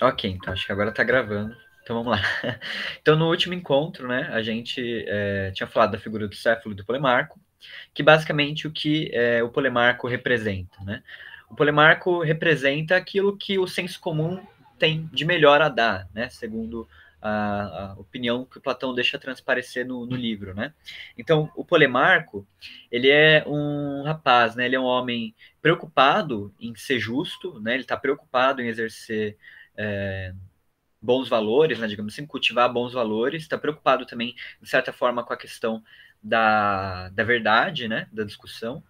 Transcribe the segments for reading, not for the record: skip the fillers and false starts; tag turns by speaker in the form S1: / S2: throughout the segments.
S1: Ok, então acho que agora está gravando. Então vamos lá. Então no último encontro, né, a gente tinha falado da figura do Céfalo e do Polemarco, que basicamente o que o Polemarco representa, né? O Polemarco representa aquilo que o senso comum tem de melhor a dar, né? Segundo a opinião que o Platão deixa transparecer no livro, né? Então, o Polemarco, ele é um rapaz, né? Ele é um homem preocupado em ser justo, né? Ele está preocupado em exercer é, bons valores, né, digamos assim, cultivar bons valores, está preocupado também, de certa forma, com a questão da verdade, né, da discussão,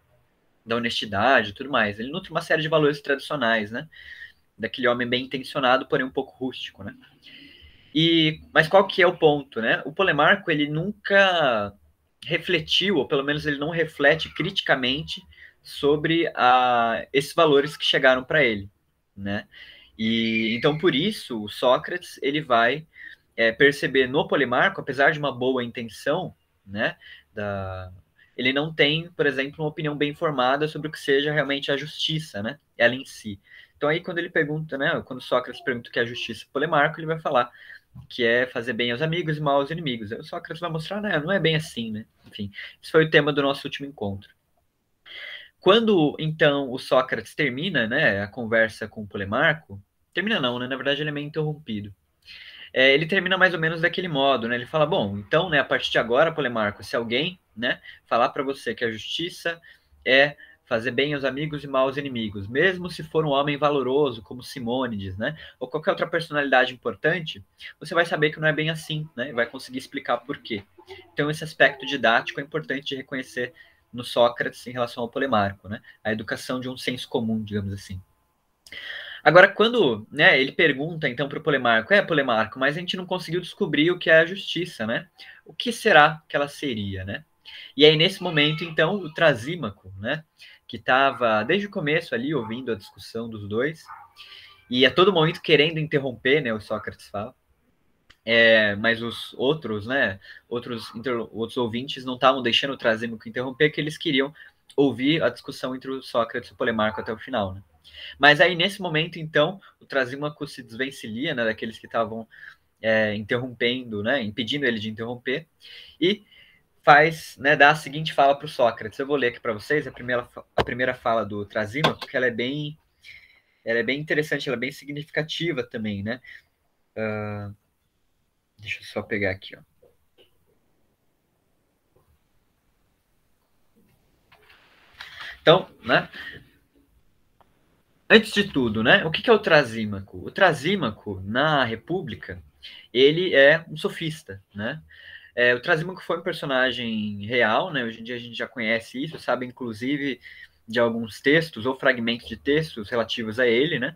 S1: da honestidade e tudo mais. Ele nutre uma série de valores tradicionais, né, daquele homem bem intencionado, porém um pouco rústico, né. Mas qual que é o ponto, né? O Polemarco, ele nunca refletiu, ou pelo menos ele não reflete criticamente sobre esses valores que chegaram para ele, né? E então por isso o Sócrates ele vai perceber no Polimarco, apesar de uma boa intenção, né, ele não tem, por exemplo, uma opinião bem formada sobre o que seja realmente a justiça, né, ela em si. Então aí quando ele pergunta, né, quando Sócrates pergunta o que é a justiça Polimarco, ele vai falar que é fazer bem aos amigos e mal aos inimigos. Aí o Sócrates vai mostrar, né, não é bem assim, né? Enfim, esse foi o tema do nosso último encontro. Quando então o Sócrates termina, né, a conversa com o Polemarco, termina não, né? Na verdade ele é meio interrompido. Ele termina mais ou menos daquele modo, né? Ele fala, bom, então, né, a partir de agora, Polemarco, se alguém, né, falar para você que a justiça é fazer bem aos amigos e mal aos inimigos, mesmo se for um homem valoroso como Simônides, né, ou qualquer outra personalidade importante, você vai saber que não é bem assim, né, e vai conseguir explicar por quê. Então, esse aspecto didático é importante de reconhecer no Sócrates em relação ao Polemarco, né, a educação de um senso comum, digamos assim. Agora, quando, né, ele pergunta então para o Polemarco, Polemarco, mas a gente não conseguiu descobrir o que é a justiça, né? O que será que ela seria, né? E aí, nesse momento, então, o Trasímaco, né, que estava desde o começo ali ouvindo a discussão dos dois, e a todo momento querendo interromper, né, o Sócrates fala, mas os outros, né, outros ouvintes não estavam deixando o Trasímaco interromper, que eles queriam ouvir a discussão entre o Sócrates e o Polemarco até o final, né? Mas aí, nesse momento, então, o Trasímaco se desvencilha, né, daqueles que estavam interrompendo, né, impedindo ele de interromper, e faz, né, dá a seguinte fala para o Sócrates. Eu vou ler aqui para vocês a primeira fala do Trasímaco, porque ela é bem interessante, ela é bem significativa também, né? Deixa eu só pegar aqui, ó. Então, né, antes de tudo, né, o que é o Trasímaco? O Trasímaco, na República, ele é um sofista, né? O Trasímaco foi um personagem real, né? Hoje em dia a gente já conhece isso, sabe inclusive de alguns textos ou fragmentos de textos relativos a ele, né?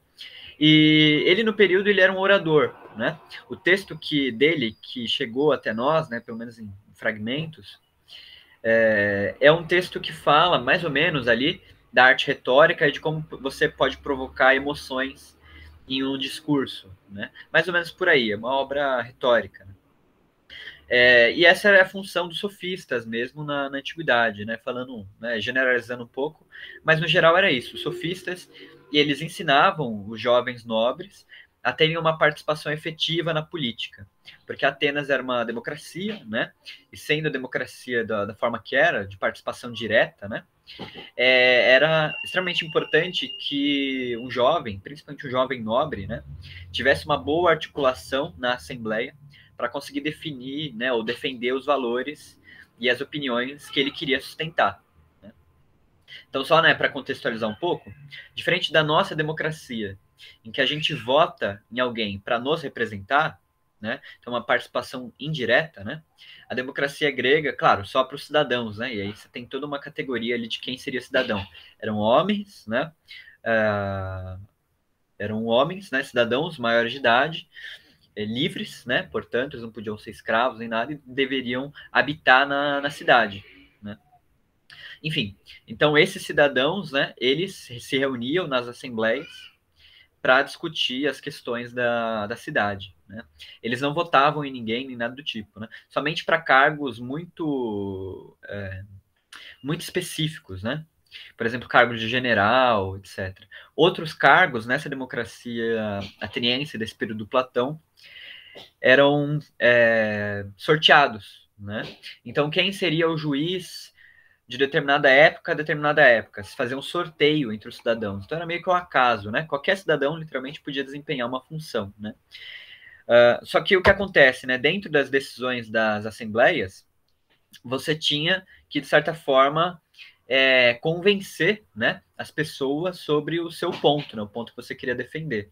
S1: E ele no período ele era um orador, né? O texto dele que chegou até nós, né, pelo menos em fragmentos, é um texto que fala mais ou menos ali da arte retórica e de como você pode provocar emoções em um discurso, né? Mais ou menos por aí, é uma obra retórica. Né? E essa era a função dos sofistas mesmo na antiguidade, né? Falando, né, generalizando um pouco, mas no geral era isso. Os sofistas, eles ensinavam os jovens nobres a terem uma participação efetiva na política, porque Atenas era uma democracia, né? E sendo a democracia da forma que era, de participação direta, né? Era extremamente importante que um jovem, principalmente um jovem nobre, né, tivesse uma boa articulação na Assembleia para conseguir definir, né, ou defender os valores e as opiniões que ele queria sustentar. Né? Então, só, né, para contextualizar um pouco, diferente da nossa democracia, em que a gente vota em alguém para nos representar, né? Então, uma participação indireta, né? A democracia grega, claro, só para os cidadãos, né? E aí você tem toda uma categoria ali de quem seria cidadão. Eram homens, né? Uh, eram homens, né? Cidadãos maiores de idade, livres, né? Portanto, eles não podiam ser escravos nem nada e deveriam habitar na cidade, né? Enfim, então esses cidadãos, né? Eles se reuniam nas assembleias para discutir as questões da cidade. Né? Eles não votavam em ninguém nem nada do tipo, né? Somente para cargos muito específicos, né? Por exemplo, cargo de general, etc. Outros cargos nessa democracia ateniense desse período do Platão eram sorteados, né? Então, quem seria o juiz de determinada época a determinada época? Se fazia um sorteio entre os cidadãos. Então, era meio que um acaso, né? Qualquer cidadão, literalmente, podia desempenhar uma função, né? Só que o que acontece, né? Dentro das decisões das assembleias, você tinha que, de certa forma, convencer, né, as pessoas sobre o seu ponto, né, o ponto que você queria defender.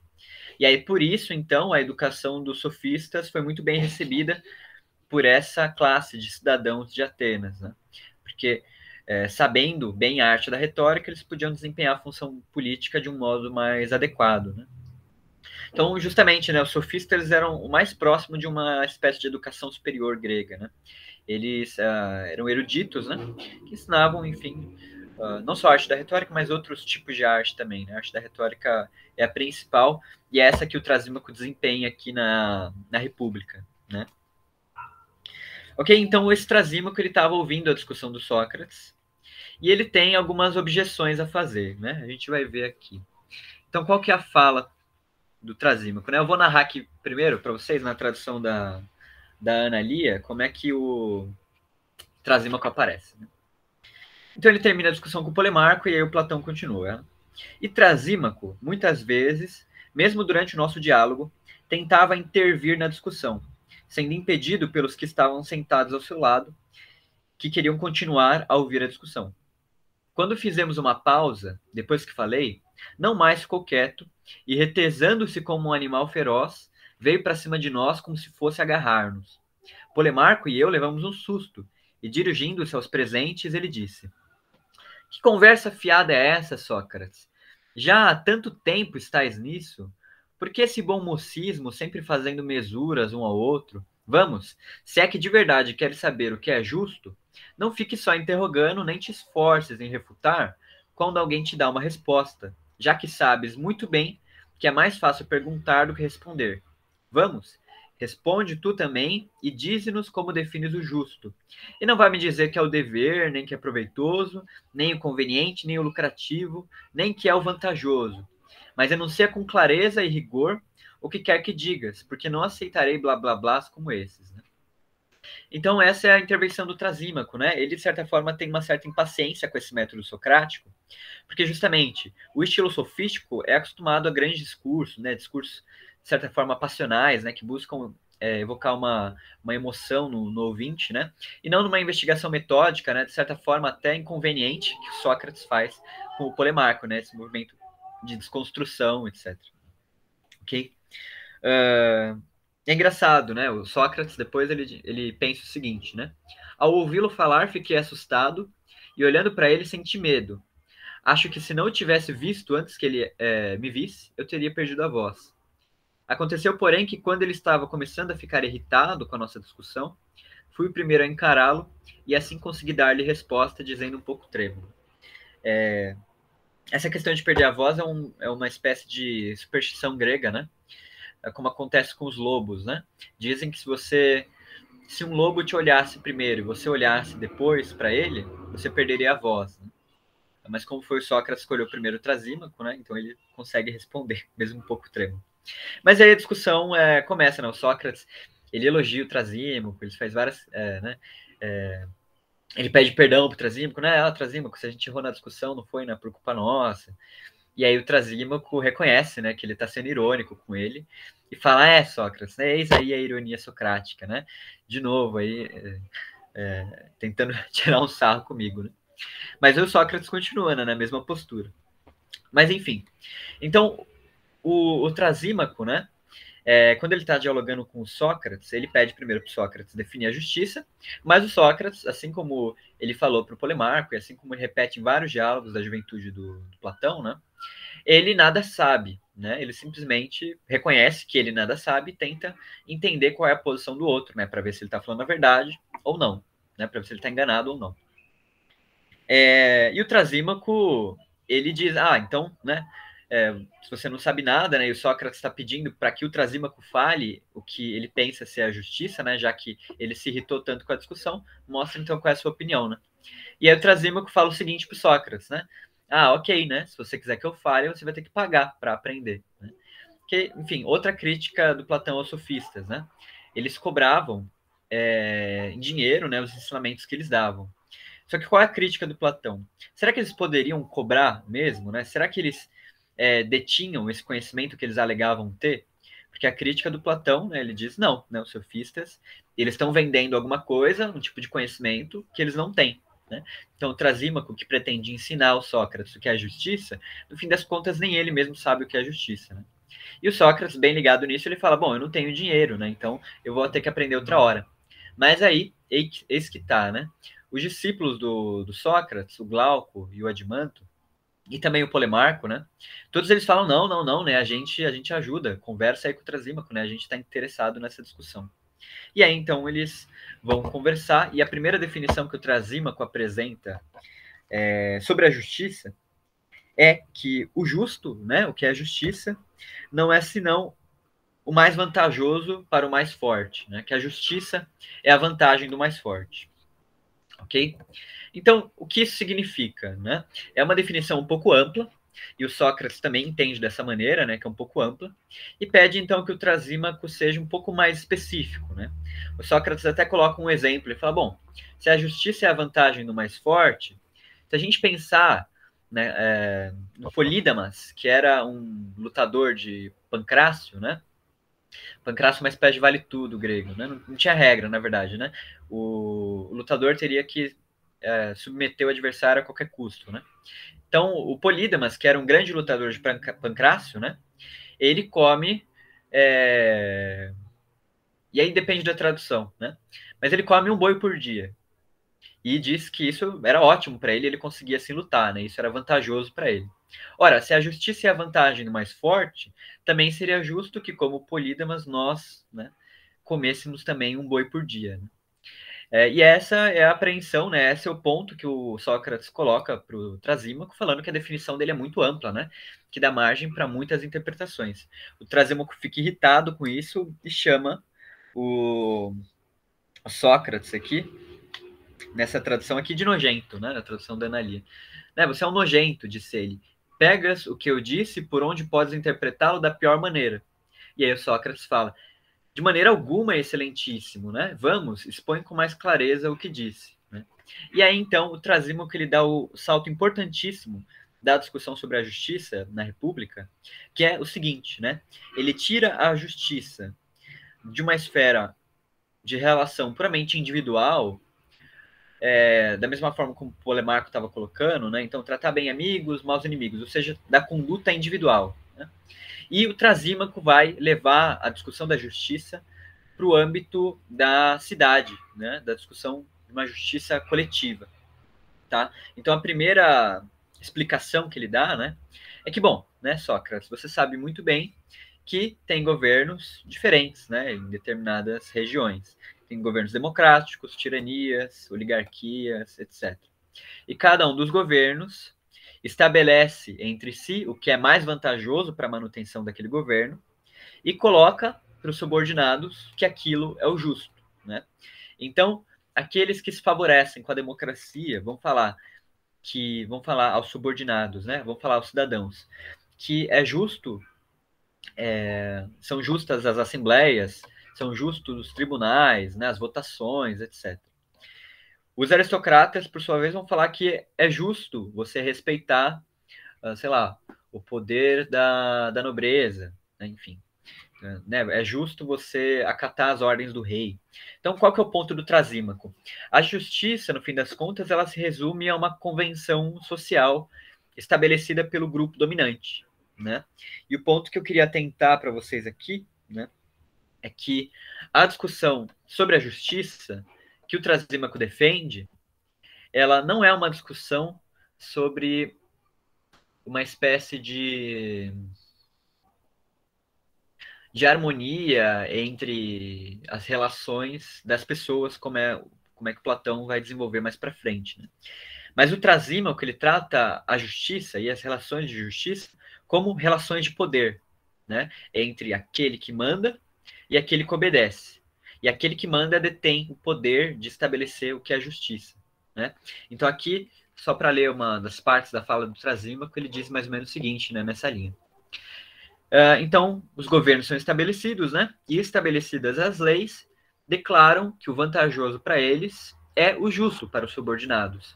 S1: E aí, por isso, então, a educação dos sofistas foi muito bem recebida por essa classe de cidadãos de Atenas, né? Porque, sabendo bem a arte da retórica, eles podiam desempenhar a função política de um modo mais adequado, né? Então, justamente, né, os sofistas eram o mais próximo de uma espécie de educação superior grega, né? Eles eram eruditos, né, que ensinavam, enfim, não só a arte da retórica, mas outros tipos de arte também, né? A arte da retórica é a principal e é essa que o Trasímaco desempenha aqui na República, né? Ok, então esse Trasímaco ele estava ouvindo a discussão do Sócrates e ele tem algumas objeções a fazer, né? A gente vai ver aqui. Então, qual que é a fala do Trasímaco, né? Eu vou narrar aqui primeiro para vocês, na tradução da Ana Lia, como é que o Trasímaco aparece, né? Então ele termina a discussão com o Polemarco e aí o Platão continua. E Trasímaco, muitas vezes, mesmo durante o nosso diálogo, tentava intervir na discussão, sendo impedido pelos que estavam sentados ao seu lado, que queriam continuar a ouvir a discussão. Quando fizemos uma pausa, depois que falei, não mais ficou quieto e, retesando-se como um animal feroz, veio para cima de nós como se fosse agarrar-nos. Polemarco e eu levamos um susto e, dirigindo-se aos presentes, ele disse: Que conversa fiada é essa, Sócrates? Já há tanto tempo estais nisso? Por que esse bom mocismo sempre fazendo mesuras um ao outro? Vamos, se é que de verdade queres saber o que é justo, não fique só interrogando, nem te esforces em refutar quando alguém te dá uma resposta, já que sabes muito bem que é mais fácil perguntar do que responder. Vamos, responde tu também e dize-nos como defines o justo. E não vai me dizer que é o dever, nem que é proveitoso, nem o conveniente, nem o lucrativo, nem que é o vantajoso. Mas enuncia com clareza e rigor o que quer que digas, porque não aceitarei blá blá blás como esses, né? Então essa é a intervenção do Trasímaco, né? Ele, de certa forma, tem uma certa impaciência com esse método socrático, porque justamente o estilo sofístico é acostumado a grandes discursos, né? Discursos, de certa forma, passionais, né? Que buscam evocar uma emoção no ouvinte, né? E não numa investigação metódica, né? De certa forma, até inconveniente, que Sócrates faz com o Polemarco, né? Esse movimento de desconstrução, etc. Ok? É engraçado, né? O Sócrates, depois, ele pensa o seguinte, né? Ao ouvi-lo falar, fiquei assustado e, olhando para ele, senti medo. Acho que se não o tivesse visto antes que ele me visse, eu teria perdido a voz. Aconteceu, porém, que quando ele estava começando a ficar irritado com a nossa discussão, fui o primeiro a encará-lo e assim consegui dar-lhe resposta, dizendo um pouco trêmulo. Essa questão de perder a voz é uma espécie de superstição grega, né? É como acontece com os lobos, né? Dizem que se um lobo te olhasse primeiro e você olhasse depois para ele, você perderia a voz, né? Mas como foi o Sócrates que olhou primeiro o Trasímaco, né? Então ele consegue responder, mesmo um pouco trêmulo. Mas aí a discussão começa, né? O Sócrates, ele elogia o Trasímaco, ele faz várias, né? Ele pede perdão pro Trasímaco, né? Trasímaco, se a gente errou na discussão, não foi, né, por culpa nossa. E aí o Trasímaco reconhece, né, que ele está sendo irônico com ele e fala, Sócrates, né, eis aí a ironia socrática, né? De novo aí, tentando tirar um sarro comigo, né? Mas o Sócrates continua, né, na mesma postura. Mas enfim, então o Trasímaco, né, quando ele está dialogando com o Sócrates, ele pede primeiro para o Sócrates definir a justiça, mas o Sócrates, assim como ele falou para o Polemarco, e assim como ele repete em vários diálogos da juventude do Platão, né, ele nada sabe, né? Ele simplesmente reconhece que ele nada sabe e tenta entender qual é a posição do outro, né? Para ver se ele está falando a verdade ou não, né? Para ver se ele está enganado ou não. E o Trasímaco, ele diz, então, né? Se você não sabe nada, né? E o Sócrates está pedindo para que o Trasímaco fale o que ele pensa ser a justiça, né? Já que ele se irritou tanto com a discussão, mostra então qual é a sua opinião, né? E aí o Trasímaco fala o seguinte para Sócrates, né? Ah, ok, né? Se você quiser que eu fale, você vai ter que pagar para aprender. Né? Que, enfim, outra crítica do Platão aos sofistas, né? Eles cobravam em dinheiro, né, os ensinamentos que eles davam. Só que qual é a crítica do Platão? Será que eles poderiam cobrar mesmo, né? Será que eles detinham esse conhecimento que eles alegavam ter? Porque a crítica do Platão, né, ele diz, não, né, os sofistas, eles estão vendendo alguma coisa, um tipo de conhecimento que eles não têm. Né? Então, o Trasímaco, que pretendia ensinar o Sócrates o que é a justiça, no fim das contas, nem ele mesmo sabe o que é a justiça. Né? E o Sócrates, bem ligado nisso, ele fala, bom, eu não tenho dinheiro, né? Então eu vou ter que aprender outra hora. Mas aí, eis que tá, né? Os discípulos do Sócrates, o Glauco e o Adimanto, e também o Polemarco, né? Todos eles falam, não, não, não, né? A gente ajuda, conversa aí com o Trasímaco, né? A gente está interessado nessa discussão. E aí, então, eles vão conversar, e a primeira definição que o Trasímaco apresenta sobre a justiça é que o justo, né? O que é a justiça, não é senão o mais vantajoso para o mais forte, né? Que a justiça é a vantagem do mais forte. Ok? Então, o que isso significa? Né? É uma definição um pouco ampla, e o Sócrates também entende dessa maneira, né, que é um pouco ampla, e pede então que o Trasímaco seja um pouco mais específico. Né? O Sócrates até coloca um exemplo, ele fala, bom, se a justiça é a vantagem do mais forte, se a gente pensar né, no Polídamas, que era um lutador de Pancrácio, né? Pancrácio é uma espécie de vale tudo grego, né? Não tinha regra, na verdade, né? O lutador teria que submeter o adversário a qualquer custo, né? Então, o Polídamas, que era um grande lutador de Pancrácio, né? Ele come e aí depende da tradução, né? Mas ele come um boi por dia. E diz que isso era ótimo para ele, ele conseguia assim lutar, né? Isso era vantajoso para ele. Ora, se a justiça é a vantagem do mais forte, também seria justo que, como Polídamas, nós, né, comêssemos também um boi por dia. Né? E essa é a apreensão, né? Esse é o ponto que o Sócrates coloca para o Trasímaco, falando que a definição dele é muito ampla, né? Que dá margem para muitas interpretações. O Trasímaco fica irritado com isso e chama o Sócrates aqui, nessa tradução aqui, de nojento, né? Na tradução da Analia. Né? Você é um nojento, disse ele. Pegas o que eu disse por onde podes interpretá-lo da pior maneira. E aí o Sócrates fala, de maneira alguma, excelentíssimo, né? Vamos, expõe com mais clareza o que disse. Né? E aí, então, o Trasímaco ele dá o salto importantíssimo da discussão sobre a justiça na República, que é o seguinte, né? Ele tira a justiça de uma esfera de relação puramente individual, da mesma forma como o Polemarco estava colocando, né? Então, tratar bem amigos, maus inimigos, ou seja, da conduta individual. Né? E o Trasímaco vai levar a discussão da justiça para o âmbito da cidade, né? Da discussão de uma justiça coletiva. Tá? Então, a primeira explicação que ele dá, né, é que, bom, né, Sócrates, você sabe muito bem que tem governos diferentes, né, em determinadas regiões. Tem governos democráticos, tiranias, oligarquias, etc. E cada um dos governos estabelece entre si o que é mais vantajoso para a manutenção daquele governo e coloca para os subordinados que aquilo é o justo. Né? Então, aqueles que se favorecem com a democracia vão falar aos subordinados, né? Vão falar aos cidadãos que é justo, são justas as assembleias, são justos os tribunais, né? As votações, etc. Os aristocratas, por sua vez, vão falar que é justo você respeitar, sei lá, o poder da nobreza, né? Enfim. Né? É justo você acatar as ordens do rei. Então, qual que é o ponto do Trasímaco? A justiça, no fim das contas, ela se resume a uma convenção social estabelecida pelo grupo dominante. Né? E o ponto que eu queria atentar para vocês aqui, né, é que a discussão sobre a justiça que o Trasímaco defende, ela não é uma discussão sobre uma espécie de harmonia entre as relações das pessoas, como é que Platão vai desenvolver mais para frente. Né? Mas o Trasímaco, ele trata a justiça e as relações de justiça como relações de poder, né? Entre aquele que manda e aquele que obedece. E aquele que manda detém o poder de estabelecer o que é justiça. né? Então aqui, só para ler uma das partes da fala do Trasímaco, ele diz mais ou menos o seguinte, né, nessa linha. Então, os governos são estabelecidos, né? E estabelecidas as leis, declaram que o vantajoso para eles é o justo para os subordinados.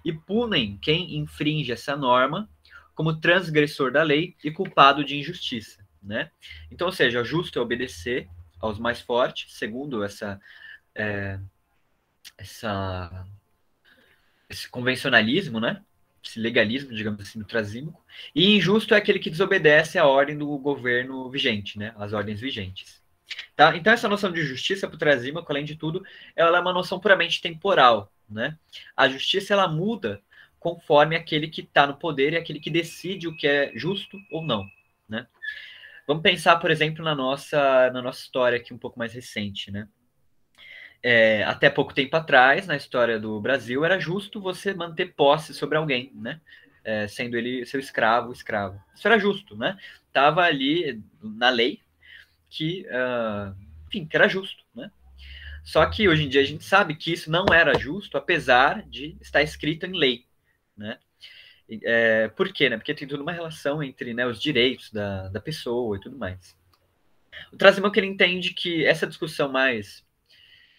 S1: E punem quem infringe essa norma como transgressor da lei e culpado de injustiça, né? Então, ou seja, o justo é obedecer aos mais fortes, segundo esse convencionalismo, né? Esse legalismo, digamos assim, do Trasímaco. E injusto é aquele que desobedece à ordem do governo vigente, né? As ordens vigentes. Tá? Então, essa noção de justiça para o Trasímaco, além de tudo, ela é uma noção puramente temporal, né? A justiça, ela muda conforme aquele que está no poder e aquele que decide o que é justo ou não, né? Vamos pensar, por exemplo, na nossa história aqui um pouco mais recente, né? Até pouco tempo atrás, na história do Brasil, era justo você manter posse sobre alguém, né? Sendo ele seu escravo. Isso era justo, né? Estava ali na lei que, enfim, que era justo, né? Só que hoje em dia a gente sabe que isso não era justo, apesar de estar escrito em lei, né? Por quê, né? Porque tem toda uma relação entre, né, os direitos da pessoa e tudo mais. O Trasimão, que ele entende que essa discussão mais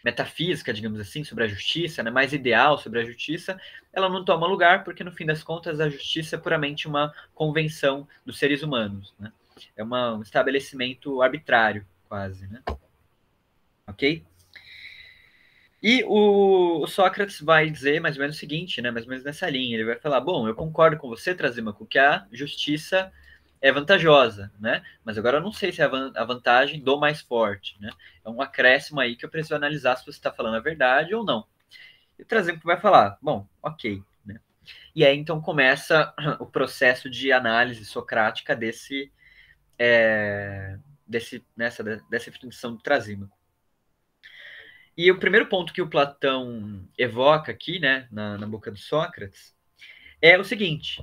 S1: metafísica, digamos assim, sobre a justiça, né, mais ideal sobre a justiça, ela não toma lugar, porque no fim das contas a justiça é puramente uma convenção dos seres humanos, né? É um estabelecimento arbitrário, quase, né? Ok? E o Sócrates vai dizer mais ou menos o seguinte, né? Mais ou menos nessa linha. Ele vai falar: bom, eu concordo com você, Trasímaco, que a justiça é vantajosa, né? Mas agora eu não sei se é a vantagem do mais forte, né? É um acréscimo aí que eu preciso analisar se você está falando a verdade ou não. E o Trasímaco vai falar: bom, ok, né? E aí então começa o processo de análise socrática dessa definição do Trasímaco. E o primeiro ponto que o Platão evoca aqui, né, na boca do Sócrates, é o seguinte: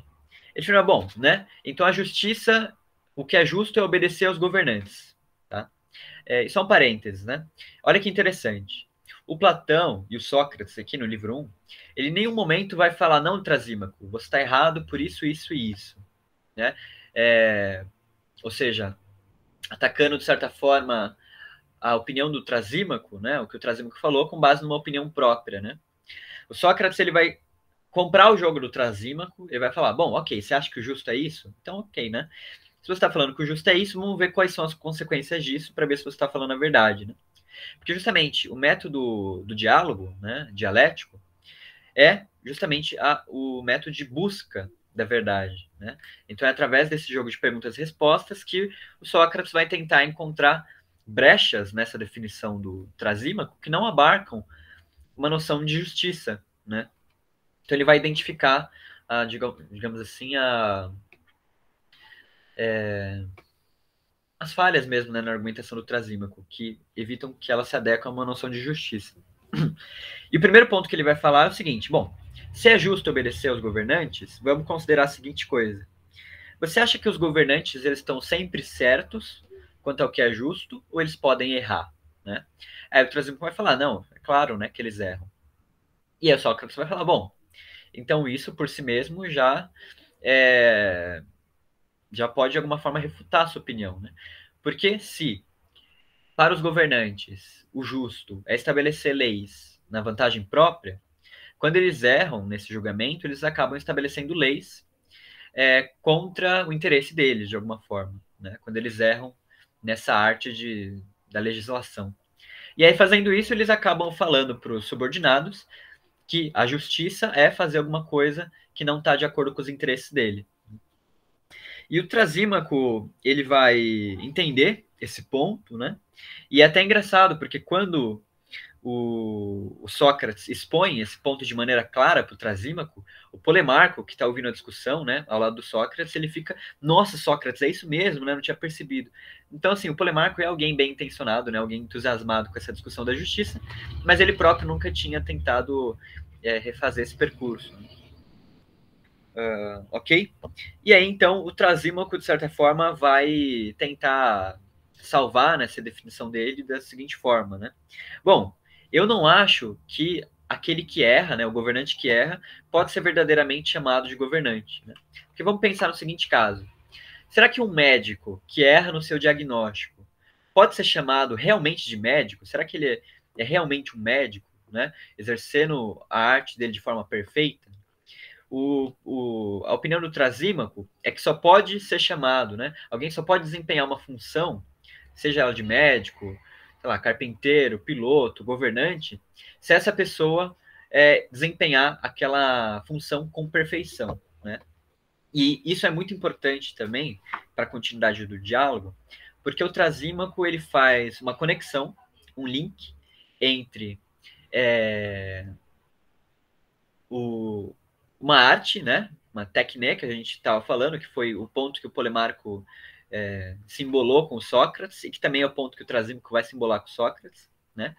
S1: ele fala, bom, né? Então a justiça, o que é justo é obedecer aos governantes, tá? Só um parênteses, né? Olha que interessante. O Platão e o Sócrates, aqui no livro 1, ele em nenhum momento vai falar, não, Trasímaco, você está errado por isso, isso e isso, né? Ou seja, atacando, de certa forma, a opinião do Trasímaco, né? O que o Trasímaco falou, com base numa opinião própria, né? O Sócrates, ele vai comprar o jogo do Trasímaco, ele vai falar, bom, ok, você acha que o justo é isso? Então, ok, né? Se você está falando que o justo é isso, vamos ver quais são as consequências disso para ver se você está falando a verdade, né? Porque justamente o método do diálogo, né, dialético, é justamente o método de busca da verdade, né? Então é através desse jogo de perguntas e respostas que o Sócrates vai tentar encontrar brechas nessa definição do Trasímaco que não abarcam uma noção de justiça, né? Então ele vai identificar, digamos assim, as falhas mesmo, né, na argumentação do Trasímaco, que evitam que ela se adeque a uma noção de justiça. E o primeiro ponto que ele vai falar é o seguinte: bom, se é justo obedecer aos governantes, vamos considerar a seguinte coisa. Você acha que os governantes eles estão sempre certos quanto ao que é justo, ou eles podem errar, né? Aí o Trasímaco vai falar, não, é claro, né, que eles erram. E aí o Sócrates vai falar, bom, então isso por si mesmo já pode de alguma forma refutar a sua opinião, né? Porque se para os governantes o justo é estabelecer leis na vantagem própria, quando eles erram nesse julgamento, eles acabam estabelecendo leis contra o interesse deles, de alguma forma, né? Quando eles erram nessa arte da legislação. E aí, fazendo isso, eles acabam falando para os subordinados que a justiça é fazer alguma coisa que não está de acordo com os interesses dele. E o Trasímaco, ele vai entender esse ponto, né? E é até engraçado, porque quando o Sócrates expõe esse ponto de maneira clara para o Trasímaco, o Polemarco, que está ouvindo a discussão, né, ao lado do Sócrates, ele fica, nossa, Sócrates, é isso mesmo, né, não tinha percebido. Então, assim, o Polemarco é alguém bem intencionado, né, alguém entusiasmado com essa discussão da justiça, mas ele próprio nunca tinha tentado refazer esse percurso. Ok? E aí, então, o Trasímaco, de certa forma, vai tentar salvar nessa definição dele da seguinte forma, né? Bom, eu não acho que aquele que erra, né, o governante que erra, pode ser verdadeiramente chamado de governante, né? Porque vamos pensar no seguinte caso: será que um médico que erra no seu diagnóstico pode ser chamado realmente de médico? Será que ele é realmente um médico, né, exercendo a arte dele de forma perfeita? A opinião do Trasímaco é que só pode ser chamado, né? Alguém só pode desempenhar uma função, seja ela de médico, sei lá, carpinteiro, piloto, governante, se essa pessoa desempenhar aquela função com perfeição, né? E isso é muito importante também para a continuidade do diálogo, porque o Trasímaco ele faz uma conexão, um link entre é, o, uma arte, né? Uma técnica que a gente estava falando, que foi o ponto que o Polemarco simbolou com o Sócrates, e que também é o ponto que o Trasímaco vai simbolar com o Sócrates, né?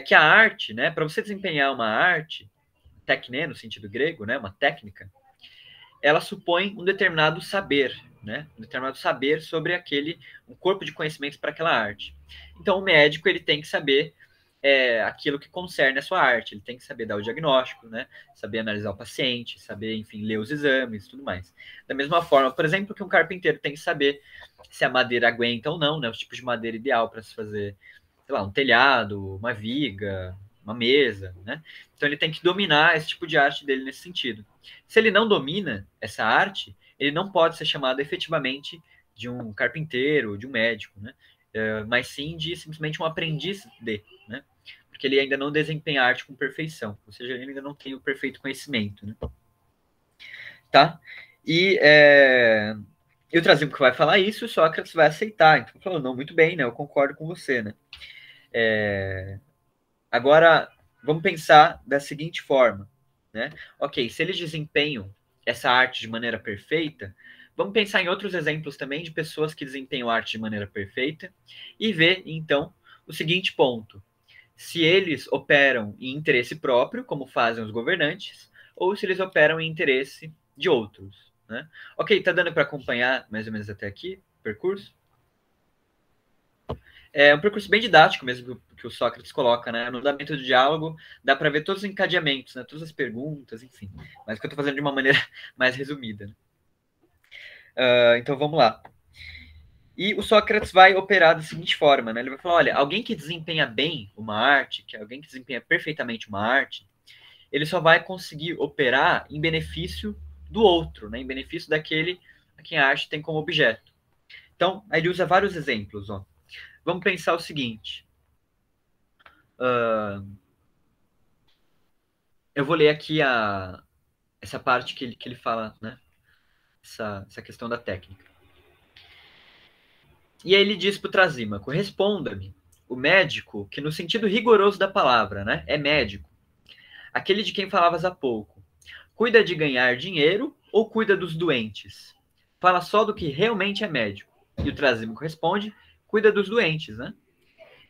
S1: Que a arte, né? Para você desempenhar uma arte, técnica no sentido grego, né? Uma técnica, ela supõe um determinado saber, né? Um determinado saber sobre um corpo de conhecimentos para aquela arte. Então, o médico ele tem que saber aquilo que concerne a sua arte. Ele tem que saber dar o diagnóstico, né? Saber analisar o paciente, saber, enfim, ler os exames, tudo mais. Da mesma forma, por exemplo, que um carpinteiro tem que saber se a madeira aguenta ou não, né? Os tipos de madeira ideal para se fazer, sei lá, um telhado, uma viga, uma mesa, né? Então ele tem que dominar esse tipo de arte dele nesse sentido. Se ele não domina essa arte, ele não pode ser chamado efetivamente de um carpinteiro, de um médico, né? Mas sim de simplesmente um aprendiz de, né? Porque ele ainda não desempenha a arte com perfeição, ou seja, ele ainda não tem o perfeito conhecimento, né? Tá? E o Trasímaco vai falar isso, o Sócrates vai aceitar. Então, falou, não, muito bem, né? Eu concordo com você, né? Agora, vamos pensar da seguinte forma, né? Ok, se eles desempenham essa arte de maneira perfeita, vamos pensar em outros exemplos também de pessoas que desempenham arte de maneira perfeita e ver, então, o seguinte ponto: se eles operam em interesse próprio, como fazem os governantes, ou se eles operam em interesse de outros, né? Ok, tá dando para acompanhar mais ou menos até aqui o percurso? É um percurso bem didático mesmo que o Sócrates coloca, né? No andamento do diálogo dá para ver todos os encadeamentos, né? Todas as perguntas, enfim. Mas que eu estou fazendo de uma maneira mais resumida. Né? Então vamos lá. E o Sócrates vai operar da seguinte forma, né? Ele vai falar, olha, alguém que desempenha bem uma arte, que alguém que desempenha perfeitamente uma arte, ele só vai conseguir operar em benefício do outro, né? Em benefício daquele a quem a arte tem como objeto. Então, aí ele usa vários exemplos, ó. Vamos pensar o seguinte. Eu vou ler aqui essa parte que ele fala, né? Essa questão da técnica. E aí ele diz para o Trasímaco: responda-me, o médico, que no sentido rigoroso da palavra, né? É médico. Aquele de quem falavas há pouco. Cuida de ganhar dinheiro ou cuida dos doentes? Fala só do que realmente é médico. E o Trasímaco responde: cuida dos doentes, né?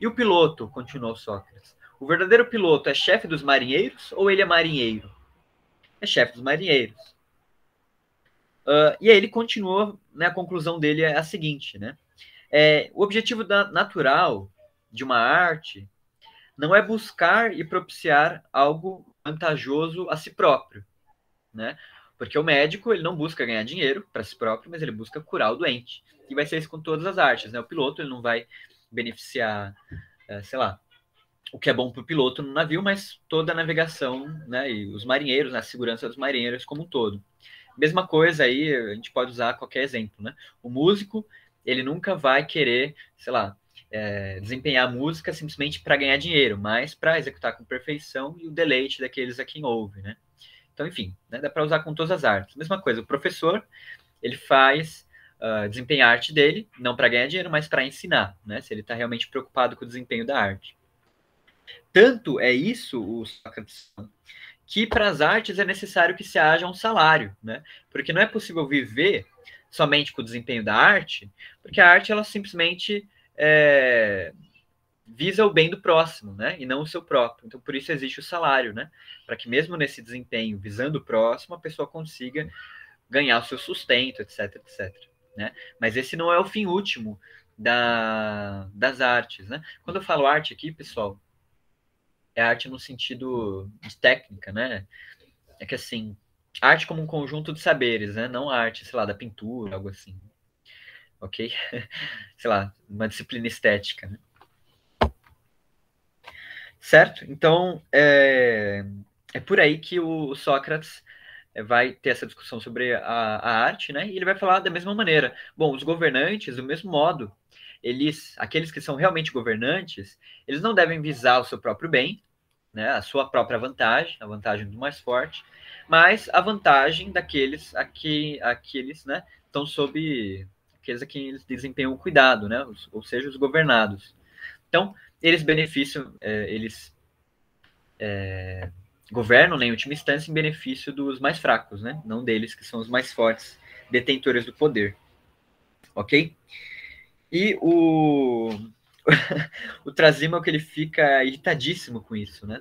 S1: E o piloto, continuou Sócrates. O verdadeiro piloto é chefe dos marinheiros ou ele é marinheiro? É chefe dos marinheiros. E aí ele continua, né, a conclusão dele é a seguinte, né? O objetivo natural de uma arte não é buscar e propiciar algo vantajoso a si próprio, né? Porque o médico ele não busca ganhar dinheiro para si próprio, mas ele busca curar o doente. E vai ser isso com todas as artes, né? O piloto ele não vai beneficiar, sei lá, o que é bom para o piloto no navio, mas toda a navegação, né? E os marinheiros, né, a segurança dos marinheiros como um todo. Mesma coisa aí, a gente pode usar qualquer exemplo, né? O músico, ele nunca vai querer, sei lá, desempenhar a música simplesmente para ganhar dinheiro, mas para executar com perfeição e o deleite daqueles a quem ouve, né? Então, enfim, né, dá para usar com todas as artes. Mesma coisa, o professor, ele faz desempenhar a arte dele, não para ganhar dinheiro, mas para ensinar, né? Se ele está realmente preocupado com o desempenho da arte. Tanto é isso, o Sócrates, que para as artes é necessário que se haja um salário, né? Porque não é possível viver somente com o desempenho da arte, porque a arte ela simplesmente visa o bem do próximo, né? E não o seu próprio. Então por isso existe o salário, né? Para que mesmo nesse desempenho visando o próximo, a pessoa consiga ganhar o seu sustento, etc, etc. Né? Mas esse não é o fim último das artes, né? Quando eu falo arte aqui, pessoal, é arte no sentido de técnica, né? É que assim, arte como um conjunto de saberes, né? Não a arte, sei lá, da pintura, algo assim. Ok? Sei lá, uma disciplina estética, né? Certo? Então, é por aí que o Sócrates vai ter essa discussão sobre a arte, né? E ele vai falar da mesma maneira. Bom, os governantes, do mesmo modo, aqueles que são realmente governantes, eles não devem visar o seu próprio bem, né? A sua própria vantagem, a vantagem do mais forte, mas a vantagem daqueles aqueles, né? Estão sob aqueles a quem eles desempenham o cuidado, né? Ou seja, os governados. Então, eles beneficiam, eles governam, né, em última instância, em benefício dos mais fracos, né? Não deles, que são os mais fortes, detentores do poder. Ok? E o Trasímaco, ele fica irritadíssimo com isso, né?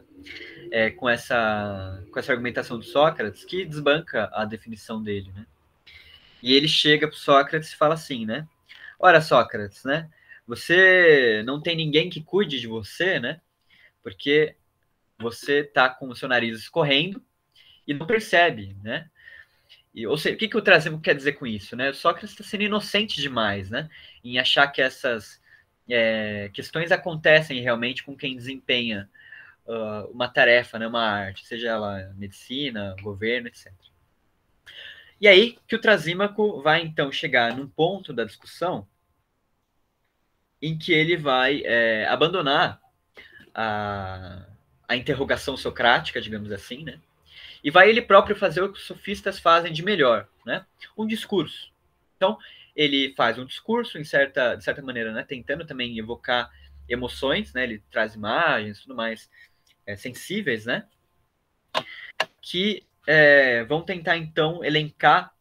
S1: Com essa argumentação do Sócrates, que desbanca a definição dele, né? E ele chega para Sócrates e fala assim, né? Ora, Sócrates, né? Você não tem ninguém que cuide de você, né? Porque você está com o seu nariz escorrendo e não percebe, né? Ou seja, o que o Trasímaco quer dizer com isso, né? O Sócrates está sendo inocente demais, né? Em achar que essas questões acontecem realmente com quem desempenha uma tarefa, né? Uma arte, seja ela medicina, governo, etc. E aí que o Trasímaco vai, então, chegar num ponto da discussão em que ele vai abandonar a interrogação socrática, digamos assim, né? E vai ele próprio fazer o que os sofistas fazem de melhor, né? Um discurso. Então, ele faz um discurso, de certa maneira, né? Tentando também evocar emoções, né? Ele traz imagens, tudo mais sensíveis, né? Que vão tentar, então, elencar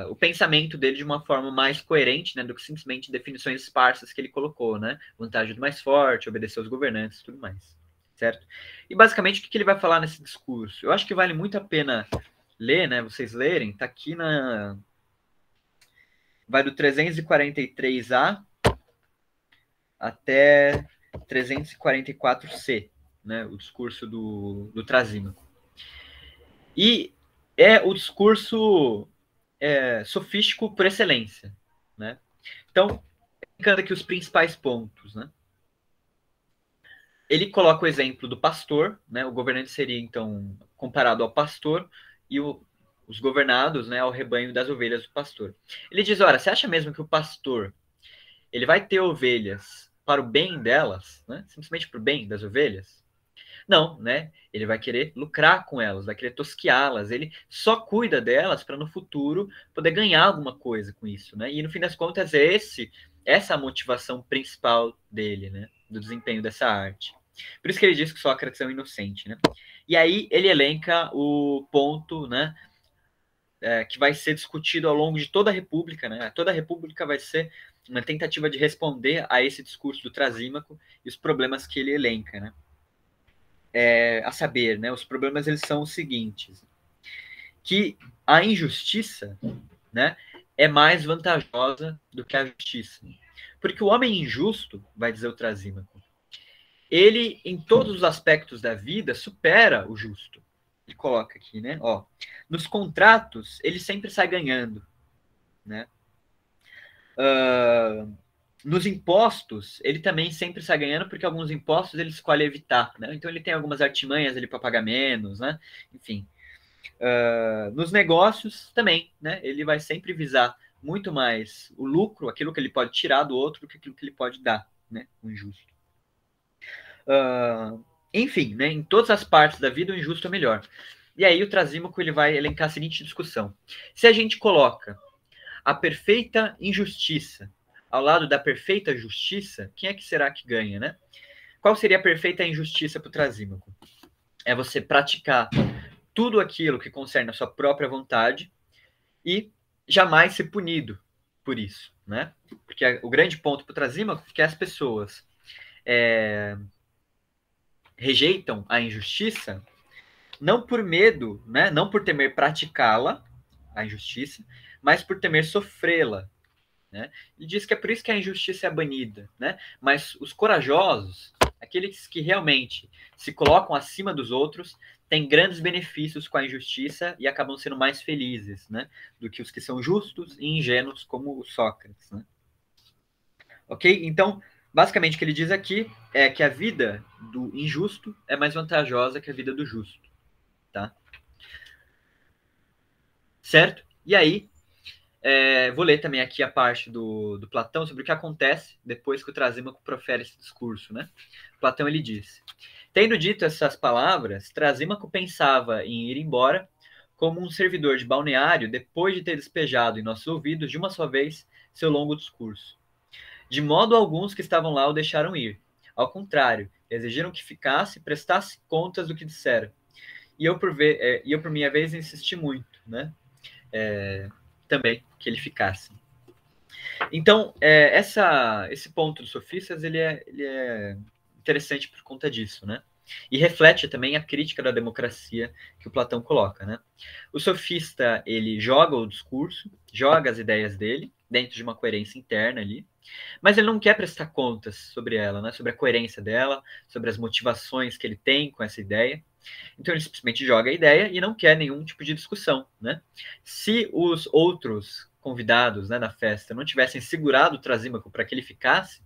S1: o pensamento dele de uma forma mais coerente, né? Do que simplesmente definições esparsas que ele colocou, né? Vantagem do mais forte, obedecer aos governantes, tudo mais. Certo? E basicamente o que ele vai falar nesse discurso? Eu acho que vale muito a pena ler, né? Vocês lerem, tá aqui vai do 343A até 344C, né? O discurso do Trasímaco. E é o discurso sofístico por excelência, né? Então, encanta aqui os principais pontos, né? Ele coloca o exemplo do pastor, né? O governante seria, então, comparado ao pastor e os governados, né, ao rebanho das ovelhas do pastor. Ele diz, olha, você acha mesmo que o pastor ele vai ter ovelhas para o bem delas, né? Simplesmente para o bem das ovelhas? Não, né? Ele vai querer lucrar com elas, vai querer tosqueá-las. Ele só cuida delas para no futuro poder ganhar alguma coisa com isso, né? E no fim das contas essa a motivação principal dele, né? Do desempenho dessa arte. Por isso que ele diz que Sócrates é um inocente, né? E aí ele elenca o ponto, né? Que vai ser discutido ao longo de toda a República, né? Toda a República vai ser uma tentativa de responder a esse discurso do Trasímaco e os problemas que ele elenca, né? A saber, né? Os problemas eles são os seguintes: que a injustiça, né, é mais vantajosa do que a justiça, porque o homem injusto, vai dizer o Trasímaco, ele em todos os aspectos da vida supera o justo. Ele coloca aqui, né? Ó, nos contratos ele sempre sai ganhando, né? Nos impostos, ele também sempre sai ganhando, porque alguns impostos ele escolhe evitar, né? Então ele tem algumas artimanhas ali para pagar menos, né? Enfim. Nos negócios também, né? Ele vai sempre visar muito mais o lucro, aquilo que ele pode tirar do outro, do que aquilo que ele pode dar, né? O injusto. Enfim, né? Em todas as partes da vida, o injusto é melhor. E aí o Trasímaco ele vai elencar a seguinte discussão: se a gente coloca a perfeita injustiça ao lado da perfeita justiça, quem é que será que ganha, né? Qual seria a perfeita injustiça para o Trasímaco? É você praticar tudo aquilo que concerne a sua própria vontade e jamais ser punido por isso, né? Porque o grande ponto para o Trasímaco é que as pessoas rejeitam a injustiça não por medo, né? Não por temer praticá-la, a injustiça, mas por temer sofrê-la, né? Ele diz que é por isso que a injustiça é banida, né? Mas os corajosos, Aqueles que realmente se colocam acima dos outros têm grandes benefícios com a injustiça e acabam sendo mais felizes, né, do que os que são justos e ingênuos, como o Sócrates, né? Ok? Então, basicamente, o que ele diz aqui é que a vida do injusto é mais vantajosa que a vida do justo, tá? Certo? E aí, vou ler também aqui a parte do Platão sobre o que acontece depois que o Trasímaco profere esse discurso, né? Platão, ele diz: tendo dito essas palavras, Trasímaco pensava em ir embora como um servidor de balneário depois de ter despejado em nossos ouvidos de uma só vez seu longo discurso. De modo algum os que estavam lá o deixaram ir. Ao contrário, exigiram que ficasse e prestasse contas do que dissera. E eu, por minha vez, insisti muito, né? Também que ele ficasse. Então, esse ponto dos sofistas, ele é interessante por conta disso, né? E reflete também a crítica da democracia que o Platão coloca, né? O sofista, ele joga o discurso, joga as ideias dele, dentro de uma coerência interna ali, mas ele não quer prestar contas sobre ela, né? Sobre a coerência dela, sobre as motivações que ele tem com essa ideia. Então ele simplesmente joga a ideia e não quer nenhum tipo de discussão, né? Se os outros convidados, né, na festa não tivessem segurado o Trasímaco para que ele ficasse,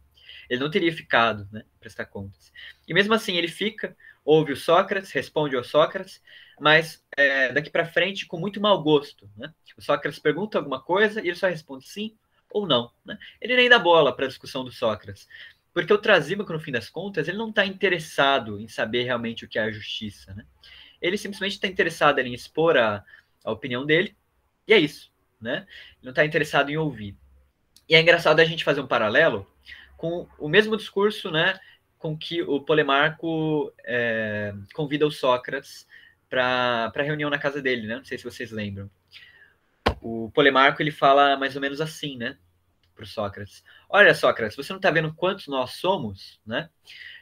S1: ele não teria ficado, né, prestar contas. E mesmo assim ele fica, ouve o Sócrates, responde ao Sócrates, mas daqui para frente com muito mau gosto, né? O Sócrates pergunta alguma coisa e ele só responde sim ou não, né? Ele nem dá bola para a discussão do Sócrates. Porque o Trasímaco, no fim das contas, ele não está interessado em saber realmente o que é a justiça, né? Ele simplesmente está interessado em expor a opinião dele, e é isso, né? Ele não está interessado em ouvir. E é engraçado a gente fazer um paralelo com o mesmo discurso, né, com que o Polemarco convida o Sócrates para a reunião na casa dele, né? Não sei se vocês lembram. O Polemarco, ele fala mais ou menos assim, né, para o Sócrates: olha, Sócrates, você não está vendo quantos nós somos, né?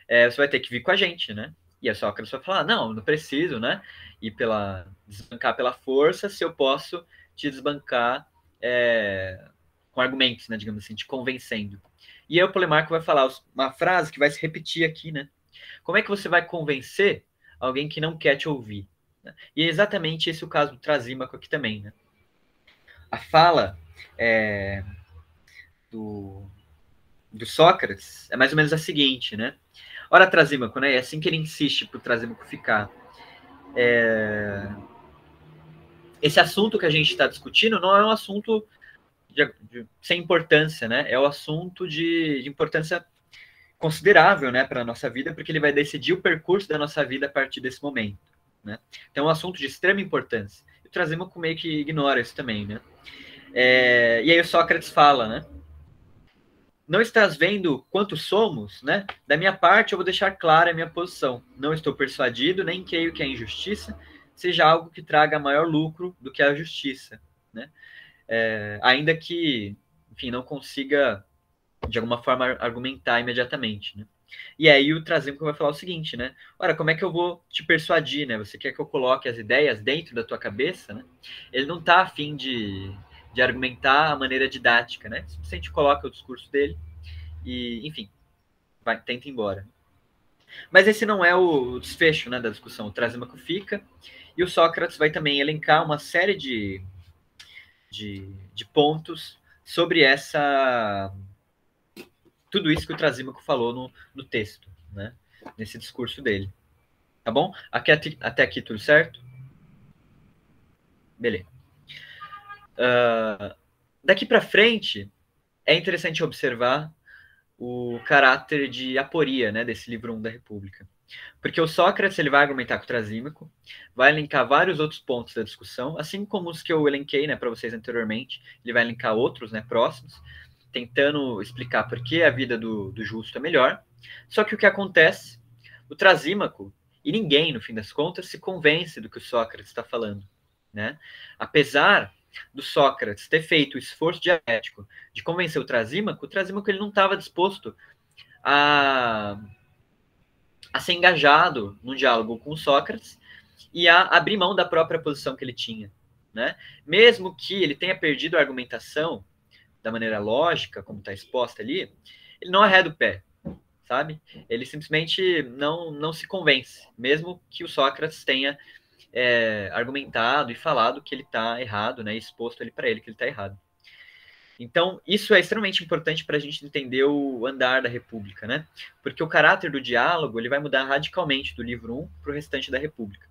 S1: Você vai ter que vir com a gente, né? E a Sócrates vai falar: não, não preciso, né? E desbancar pela força, se eu posso te desbancar com argumentos, né? Digamos assim, te convencendo. E aí o Polemarco vai falar uma frase que vai se repetir aqui, né? Como é que você vai convencer alguém que não quer te ouvir? E é exatamente esse o caso do Trasímaco aqui também, né? A fala do Sócrates é mais ou menos a seguinte, né? Ora, Trasímaco, né? É assim que ele insiste para o Trasímaco ficar. Esse assunto que a gente está discutindo não é um assunto sem importância, né? É um assunto de importância considerável, né, para a nossa vida, porque ele vai decidir o percurso da nossa vida a partir desse momento, né? Então é um assunto de extrema importância. E o Trasímaco meio que ignora isso também, né? E aí o Sócrates fala, né? Não estás vendo quantos somos, né? Da minha parte, eu vou deixar clara a minha posição. Não estou persuadido, nem creio que a injustiça seja algo que traga maior lucro do que a justiça, né? Ainda que, enfim, não consiga, de alguma forma, argumentar imediatamente, né? E aí o Trasímaco vai falar o seguinte, né? Ora, como é que eu vou te persuadir, né? Você quer que eu coloque as ideias dentro da tua cabeça, né? Ele não está afim de argumentar a maneira didática, né? Simplesmente coloca o discurso dele e, enfim, tenta ir embora. Mas esse não é o desfecho, né, da discussão. O Trasímaco fica e o Sócrates vai também elencar uma série de pontos sobre tudo isso que o Trasímaco falou no texto, né, nesse discurso dele. Tá bom? Até aqui tudo certo? Beleza. Daqui para frente, é interessante observar o caráter de aporia, né, desse livro 1 da República. Porque o Sócrates ele vai argumentar com o Trasímaco, vai elencar vários outros pontos da discussão, assim como os que eu elenquei, né, para vocês anteriormente. Ele vai elencar outros, né, próximos, tentando explicar por que a vida do justo é melhor. Só que o que acontece? O Trasímaco, e ninguém, no fim das contas, se convence do que o Sócrates está falando, né? Apesar do Sócrates ter feito o esforço dialético de convencer o Trasímaco ele não estava disposto a ser engajado no diálogo com o Sócrates e a abrir mão da própria posição que ele tinha, né? Mesmo que ele tenha perdido a argumentação da maneira lógica, como está exposta ali, ele não arreda o pé, sabe? Ele simplesmente não se convence, mesmo que o Sócrates tenha argumentado e falado que ele está errado, né? Exposto ali para ele que ele está errado. Então, isso é extremamente importante para a gente entender o andar da República, né? Porque o caráter do diálogo ele vai mudar radicalmente do livro 1 para o restante da República.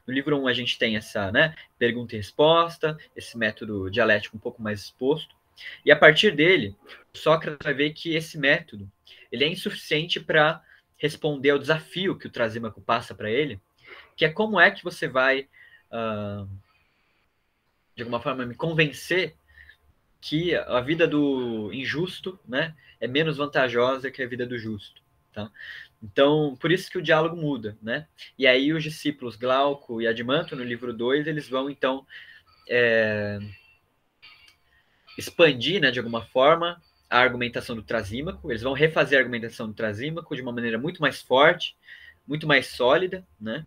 S1: No livro 1 a gente tem essa, né, pergunta e resposta, esse método dialético um pouco mais exposto, e a partir dele, Sócrates vai ver que esse método ele é insuficiente para responder ao desafio que o Trasímaco passa para ele, que é como é que você vai, de alguma forma, me convencer que a vida do injusto, né, é menos vantajosa que a vida do justo, tá? Então, por isso que o diálogo muda, né? E aí os discípulos Glauco e Adimanto, no livro 2, eles vão, então, expandir, né, de alguma forma, a argumentação do Trasímaco, eles vão refazer a argumentação do Trasímaco de uma maneira muito mais forte, muito mais sólida, né?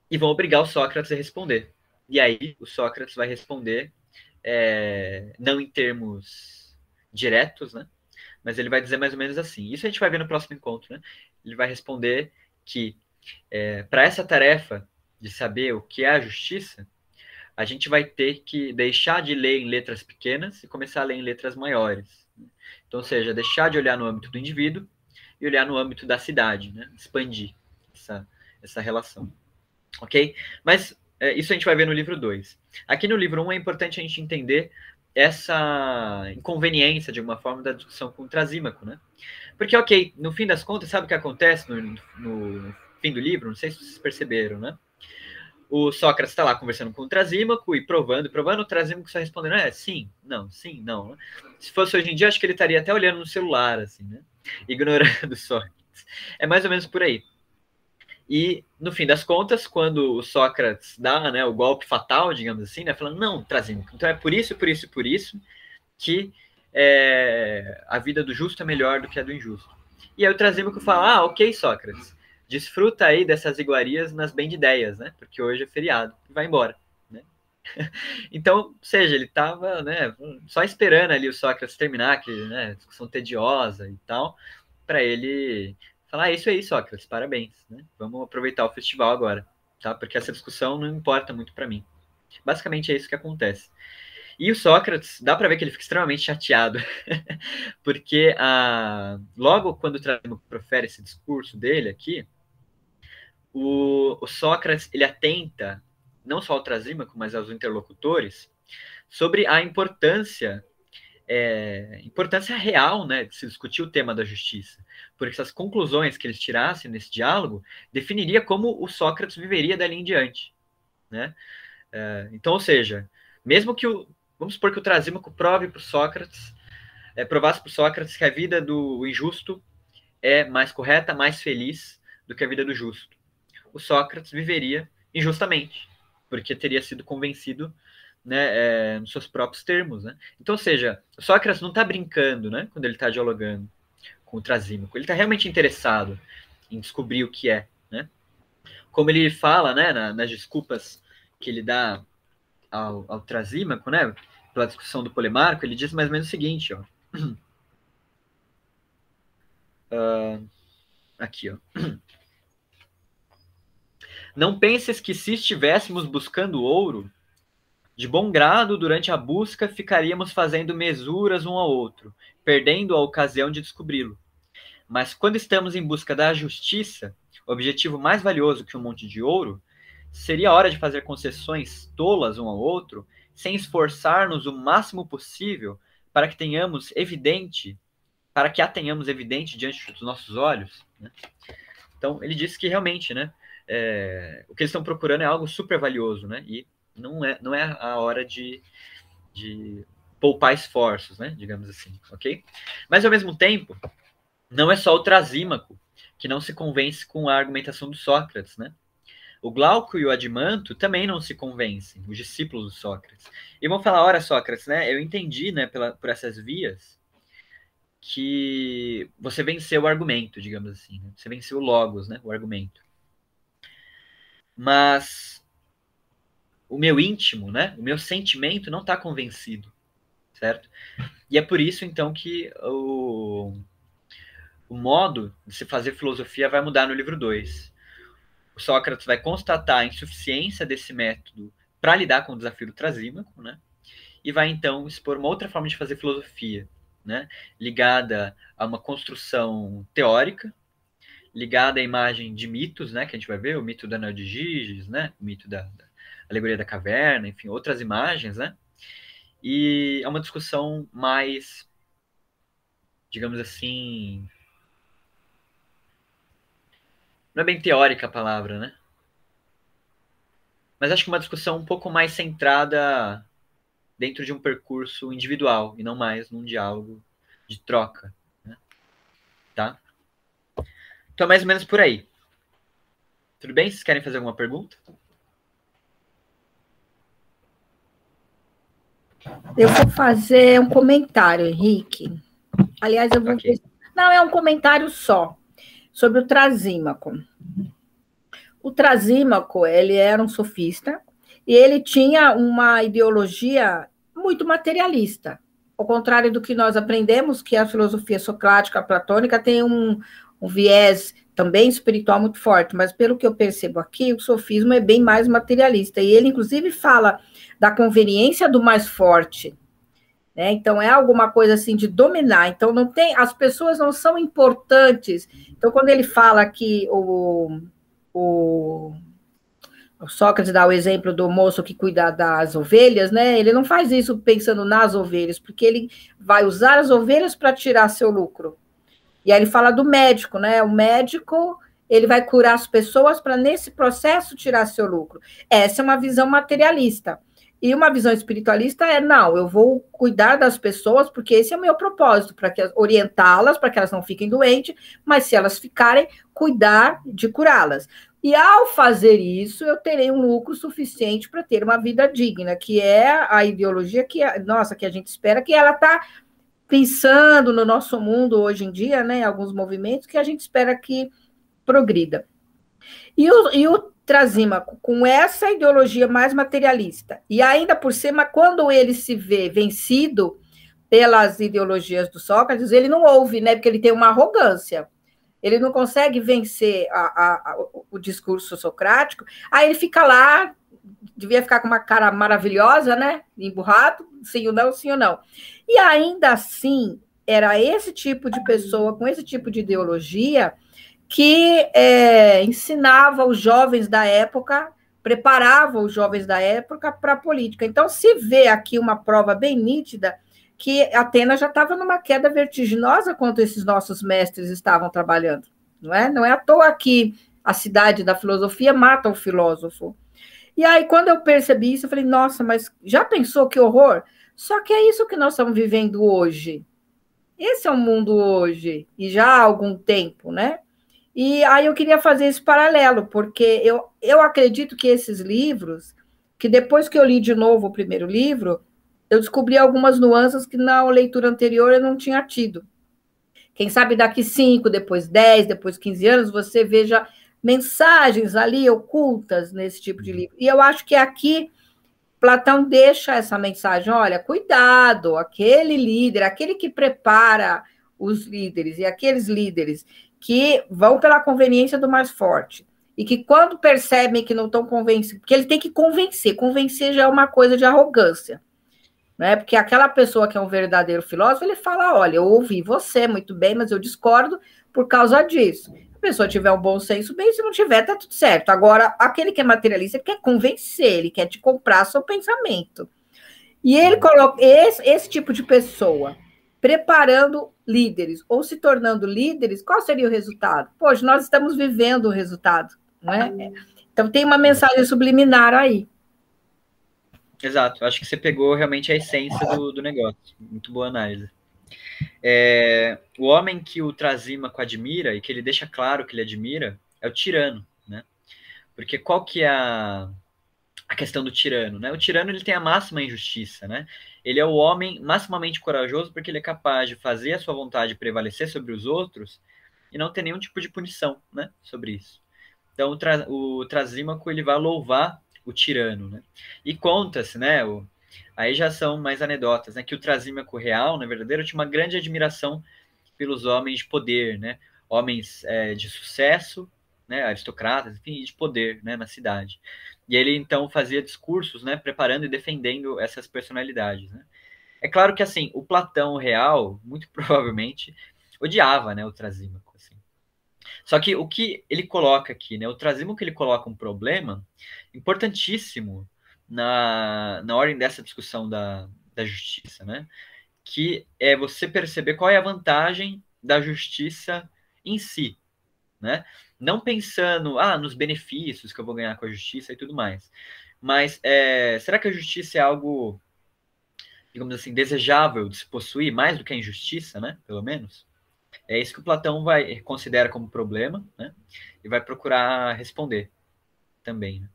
S1: E vão obrigar o Sócrates a responder. E aí o Sócrates vai responder não em termos diretos, né? Mas ele vai dizer mais ou menos assim. Isso a gente vai ver no próximo encontro, né? Ele vai responder que para essa tarefa de saber o que é a justiça, a gente vai ter que deixar de ler em letras pequenas e começar a ler em letras maiores. Então, ou seja, deixar de olhar no âmbito do indivíduo e olhar no âmbito da cidade, né? Expandir essa relação. Ok? Mas isso a gente vai ver no livro 2. Aqui no livro 1 é importante a gente entender essa inconveniência, de alguma forma, da discussão com o Trasímaco, né? Porque, ok, no fim das contas, sabe o que acontece no fim do livro? Não sei se vocês perceberam, né? O Sócrates está lá conversando com o Trasímaco e provando, o Trasímaco só respondendo, sim, não, sim, não. Se fosse hoje em dia, acho que ele estaria até olhando no celular, assim, né? Ignorando o Sócrates. É mais ou menos por aí. E, no fim das contas, quando o Sócrates dá, né, o golpe fatal, digamos assim, né, falando, não, Trasímaco, então é por isso que a vida do justo é melhor do que a do injusto. E aí o Trasímaco fala, ok, Sócrates, desfruta aí dessas iguarias nas bem-de-ideias, né, porque hoje é feriado, e vai embora. Né? Então, ou seja, ele estava, né, só esperando ali o Sócrates terminar, que, né, discussão tediosa e tal, para ele falar, isso aí, Sócrates, parabéns, né? Vamos aproveitar o festival agora, tá? Porque essa discussão não importa muito para mim. Basicamente é isso que acontece. E o Sócrates, dá para ver que ele fica extremamente chateado, porque logo quando o Trasímaco profere esse discurso dele aqui, o Sócrates ele atenta não só ao Trasímaco, mas aos interlocutores sobre a importância real, né, de se discutir o tema da justiça, porque essas conclusões que eles tirassem nesse diálogo definiria como o Sócrates viveria dali em diante, né? Então, ou seja, mesmo que vamos supor que o Trasímaco prove para o Sócrates, provasse para o Sócrates que a vida do injusto é mais correta, mais feliz do que a vida do justo. O Sócrates viveria injustamente, porque teria sido convencido, né, nos seus próprios termos, né? Então, ou seja, o Sócrates não está brincando, né, quando ele está dialogando com o Trasímaco. Ele está realmente interessado em descobrir o que é, né? Como ele fala, né, nas desculpas que ele dá ao Trasímaco, né, pela discussão do Polemarco, ele diz mais ou menos o seguinte, ó. Aqui, ó. Não penses que se estivéssemos buscando ouro, de bom grado, durante a busca, ficaríamos fazendo mesuras um ao outro, perdendo a ocasião de descobri-lo. Mas quando estamos em busca da justiça, objetivo mais valioso que um monte de ouro, seria a hora de fazer concessões tolas um ao outro, sem esforçar-nos o máximo possível para que a tenhamos evidente diante dos nossos olhos. Né? Então, ele disse que realmente, né, o que eles estão procurando é algo super valioso, né? E não é a hora de poupar esforços, né? Digamos assim, ok? Mas, ao mesmo tempo, não é só o Trasímaco que não se convence com a argumentação do Sócrates, né? O Glauco e o Adimanto também não se convencem, os discípulos do Sócrates. E vão falar, ora, Sócrates, né? Eu entendi, né, por essas vias, que você venceu o argumento, digamos assim. Né? Você venceu o logos, né? O argumento. Mas o meu íntimo, né? O meu sentimento não está convencido, certo? E é por isso, então, que o modo de se fazer filosofia vai mudar no livro 2. O Sócrates vai constatar a insuficiência desse método para lidar com o desafio do Trasímaco, né? E vai então expor uma outra forma de fazer filosofia, né? Ligada a uma construção teórica, ligada à imagem de mitos, né? Que a gente vai ver, o mito da Neo de Giges, né? O mito da alegoria da caverna, enfim, outras imagens, né? E é uma discussão mais, digamos assim, não é bem teórica a palavra, né? Mas acho que uma discussão um pouco mais centrada dentro de um percurso individual e não mais num diálogo de troca, né? Tá? Então, mais ou menos por aí. Tudo bem? Vocês querem fazer alguma pergunta?
S2: Eu vou fazer um comentário, Henrique. Aliás, eu vou...
S1: Okay.
S2: Não, é um comentário só, sobre o Trasímaco. O Trasímaco, ele era um sofista, e ele tinha uma ideologia muito materialista. Ao contrário do que nós aprendemos, que a filosofia socrática, platônica, tem um viés também espiritual muito forte, mas pelo que eu percebo aqui, o sofismo é bem mais materialista, e ele, inclusive, fala da conveniência do mais forte, né? Então, é alguma coisa assim de dominar. Então, não tem, as pessoas não são importantes. Então, quando ele fala que o Sócrates dá o exemplo do moço que cuida das ovelhas, né? Ele não faz isso pensando nas ovelhas, porque ele vai usar as ovelhas para tirar seu lucro. E aí ele fala do médico, né? O médico, ele vai curar as pessoas para, nesse processo, tirar seu lucro. Essa é uma visão materialista. E uma visão espiritualista é, não, eu vou cuidar das pessoas, porque esse é o meu propósito, para orientá-las, para que elas não fiquem doentes, mas se elas ficarem, cuidar de curá-las. E ao fazer isso, eu terei um lucro suficiente para ter uma vida digna, que é a ideologia que, nossa, que a gente espera, que ela está pensando no nosso mundo hoje em dia, né, alguns movimentos que a gente espera que progrida. E o Trasímaco, com essa ideologia mais materialista, e ainda por cima, quando ele se vê vencido pelas ideologias do Sócrates, ele não ouve, né, porque ele tem uma arrogância. Ele não consegue vencer o discurso socrático, aí ele fica lá, devia ficar com uma cara maravilhosa, né, emburrado, sim ou não, sim ou não. E ainda assim, era esse tipo de pessoa, com esse tipo de ideologia, que ensinava os jovens da época, preparava os jovens da época para a política. Então, se vê aqui uma prova bem nítida que Atenas já estava numa queda vertiginosa quando esses nossos mestres estavam trabalhando, não é? Não é à toa que a cidade da filosofia mata o filósofo. E aí, quando eu percebi isso, eu falei, nossa, mas já pensou que horror? Só que é isso que nós estamos vivendo hoje. Esse é o mundo hoje, e já há algum tempo, né? E aí eu queria fazer esse paralelo, porque eu acredito que esses livros, que depois que eu li de novo o primeiro livro, eu descobri algumas nuances que na leitura anterior eu não tinha tido. Quem sabe daqui 5, depois 10, depois 15 anos, você veja mensagens ali ocultas nesse tipo de livro. E eu acho que aqui Platão deixa essa mensagem: olha, cuidado, aquele líder, aquele que prepara os líderes e aqueles líderes que vão pela conveniência do mais forte e que quando percebem que não estão convencidos, porque ele tem que convencer já é uma coisa de arrogância, né? Porque aquela pessoa que é um verdadeiro filósofo, ele fala, olha, eu ouvi você muito bem, mas eu discordo por causa disso. Se a pessoa tiver um bom senso, bem, se não tiver, tá tudo certo. Agora, aquele que é materialista, ele quer convencer, ele quer te comprar seu pensamento. E ele coloca esse tipo de pessoa preparando líderes ou se tornando líderes, qual seria o resultado? Poxa, nós estamos vivendo o resultado, não é? Então tem uma mensagem subliminar aí.
S1: Exato, acho que você pegou realmente a essência do negócio. Muito boa análise. O homem que o Trasímaco admira e que ele deixa claro que ele admira é o tirano, né? Porque qual que é a questão do tirano, né? O tirano ele tem a máxima injustiça, né? Ele é o homem maximamente corajoso porque ele é capaz de fazer a sua vontade prevalecer sobre os outros e não ter nenhum tipo de punição, né? Sobre isso. Então o Trasímaco ele vai louvar o tirano, né? E conta-se, né? Aí já são mais anedotas, né? Que o Trasímaco real, na verdadeira, tinha uma grande admiração pelos homens de poder, né? Homens de sucesso, né? Aristocratas, enfim, de poder, né? Na cidade. E ele, então, fazia discursos, né? Preparando e defendendo essas personalidades, né? É claro que, assim, o Platão real, muito provavelmente, odiava, né? O Trasímaco, assim. Só que o que ele coloca aqui, né? O Trasímaco, ele coloca um problema importantíssimo na ordem dessa discussão da justiça, né? Que é você perceber qual é a vantagem da justiça em si, né? Não pensando nos benefícios que eu vou ganhar com a justiça e tudo mais, mas será que a justiça é algo, digamos assim, desejável de se possuir mais do que a injustiça, né? Pelo menos é isso que o Platão considera como problema, né? E vai procurar responder também, né?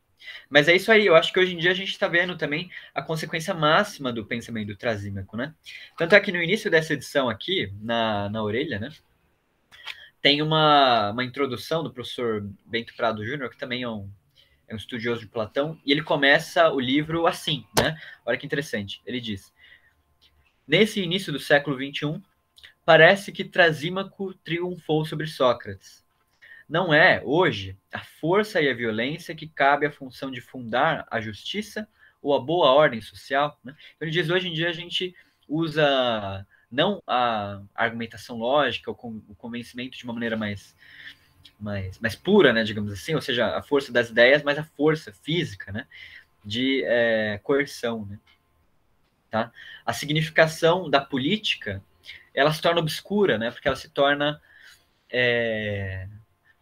S1: Mas é isso aí, eu acho que hoje em dia a gente está vendo também a consequência máxima do pensamento do Trasímaco, né? Tanto é que no início dessa edição aqui, na orelha, né? Tem uma introdução do professor Bento Prado Júnior, que também é um estudioso de Platão, e ele começa o livro assim, né? Olha que interessante, ele diz: nesse início do século XXI, parece que Trasímaco triunfou sobre Sócrates. Não é, hoje, a força e a violência que cabe à função de fundar a justiça ou a boa ordem social, né? Então, ele diz, hoje em dia a gente usa não a argumentação lógica, o convencimento de uma maneira mais pura, né, digamos assim, ou seja, a força das ideias, mas a força física, né, de coerção, né? Tá? A significação da política, ela se torna obscura, né, porque ela se torna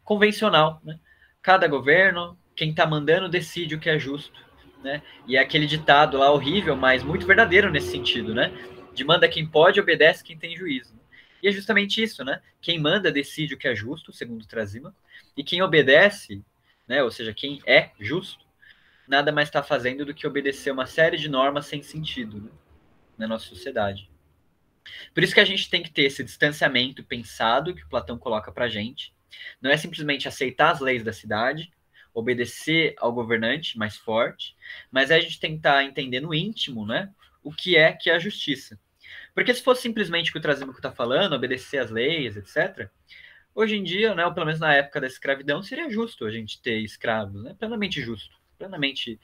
S1: convencional, né? Cada governo, quem está mandando decide o que é justo, né? E é aquele ditado lá horrível, mas muito verdadeiro nesse sentido, né? De manda quem pode, obedece quem tem juízo. E é justamente isso, né? Quem manda decide o que é justo, segundo o Trasímaco, e quem obedece, né? Ou seja, quem é justo, nada mais está fazendo do que obedecer uma série de normas sem sentido, né? Na nossa sociedade. Por isso que a gente tem que ter esse distanciamento pensado que o Platão coloca para a gente. Não é simplesmente aceitar as leis da cidade, obedecer ao governante mais forte, mas é a gente tentar entender no íntimo, né, o que é a justiça. Porque se fosse simplesmente o que o Trasímaco está falando, obedecer às leis, etc., hoje em dia, né, ou pelo menos na época da escravidão, seria justo a gente ter escravos, né, plenamente justo, plenamente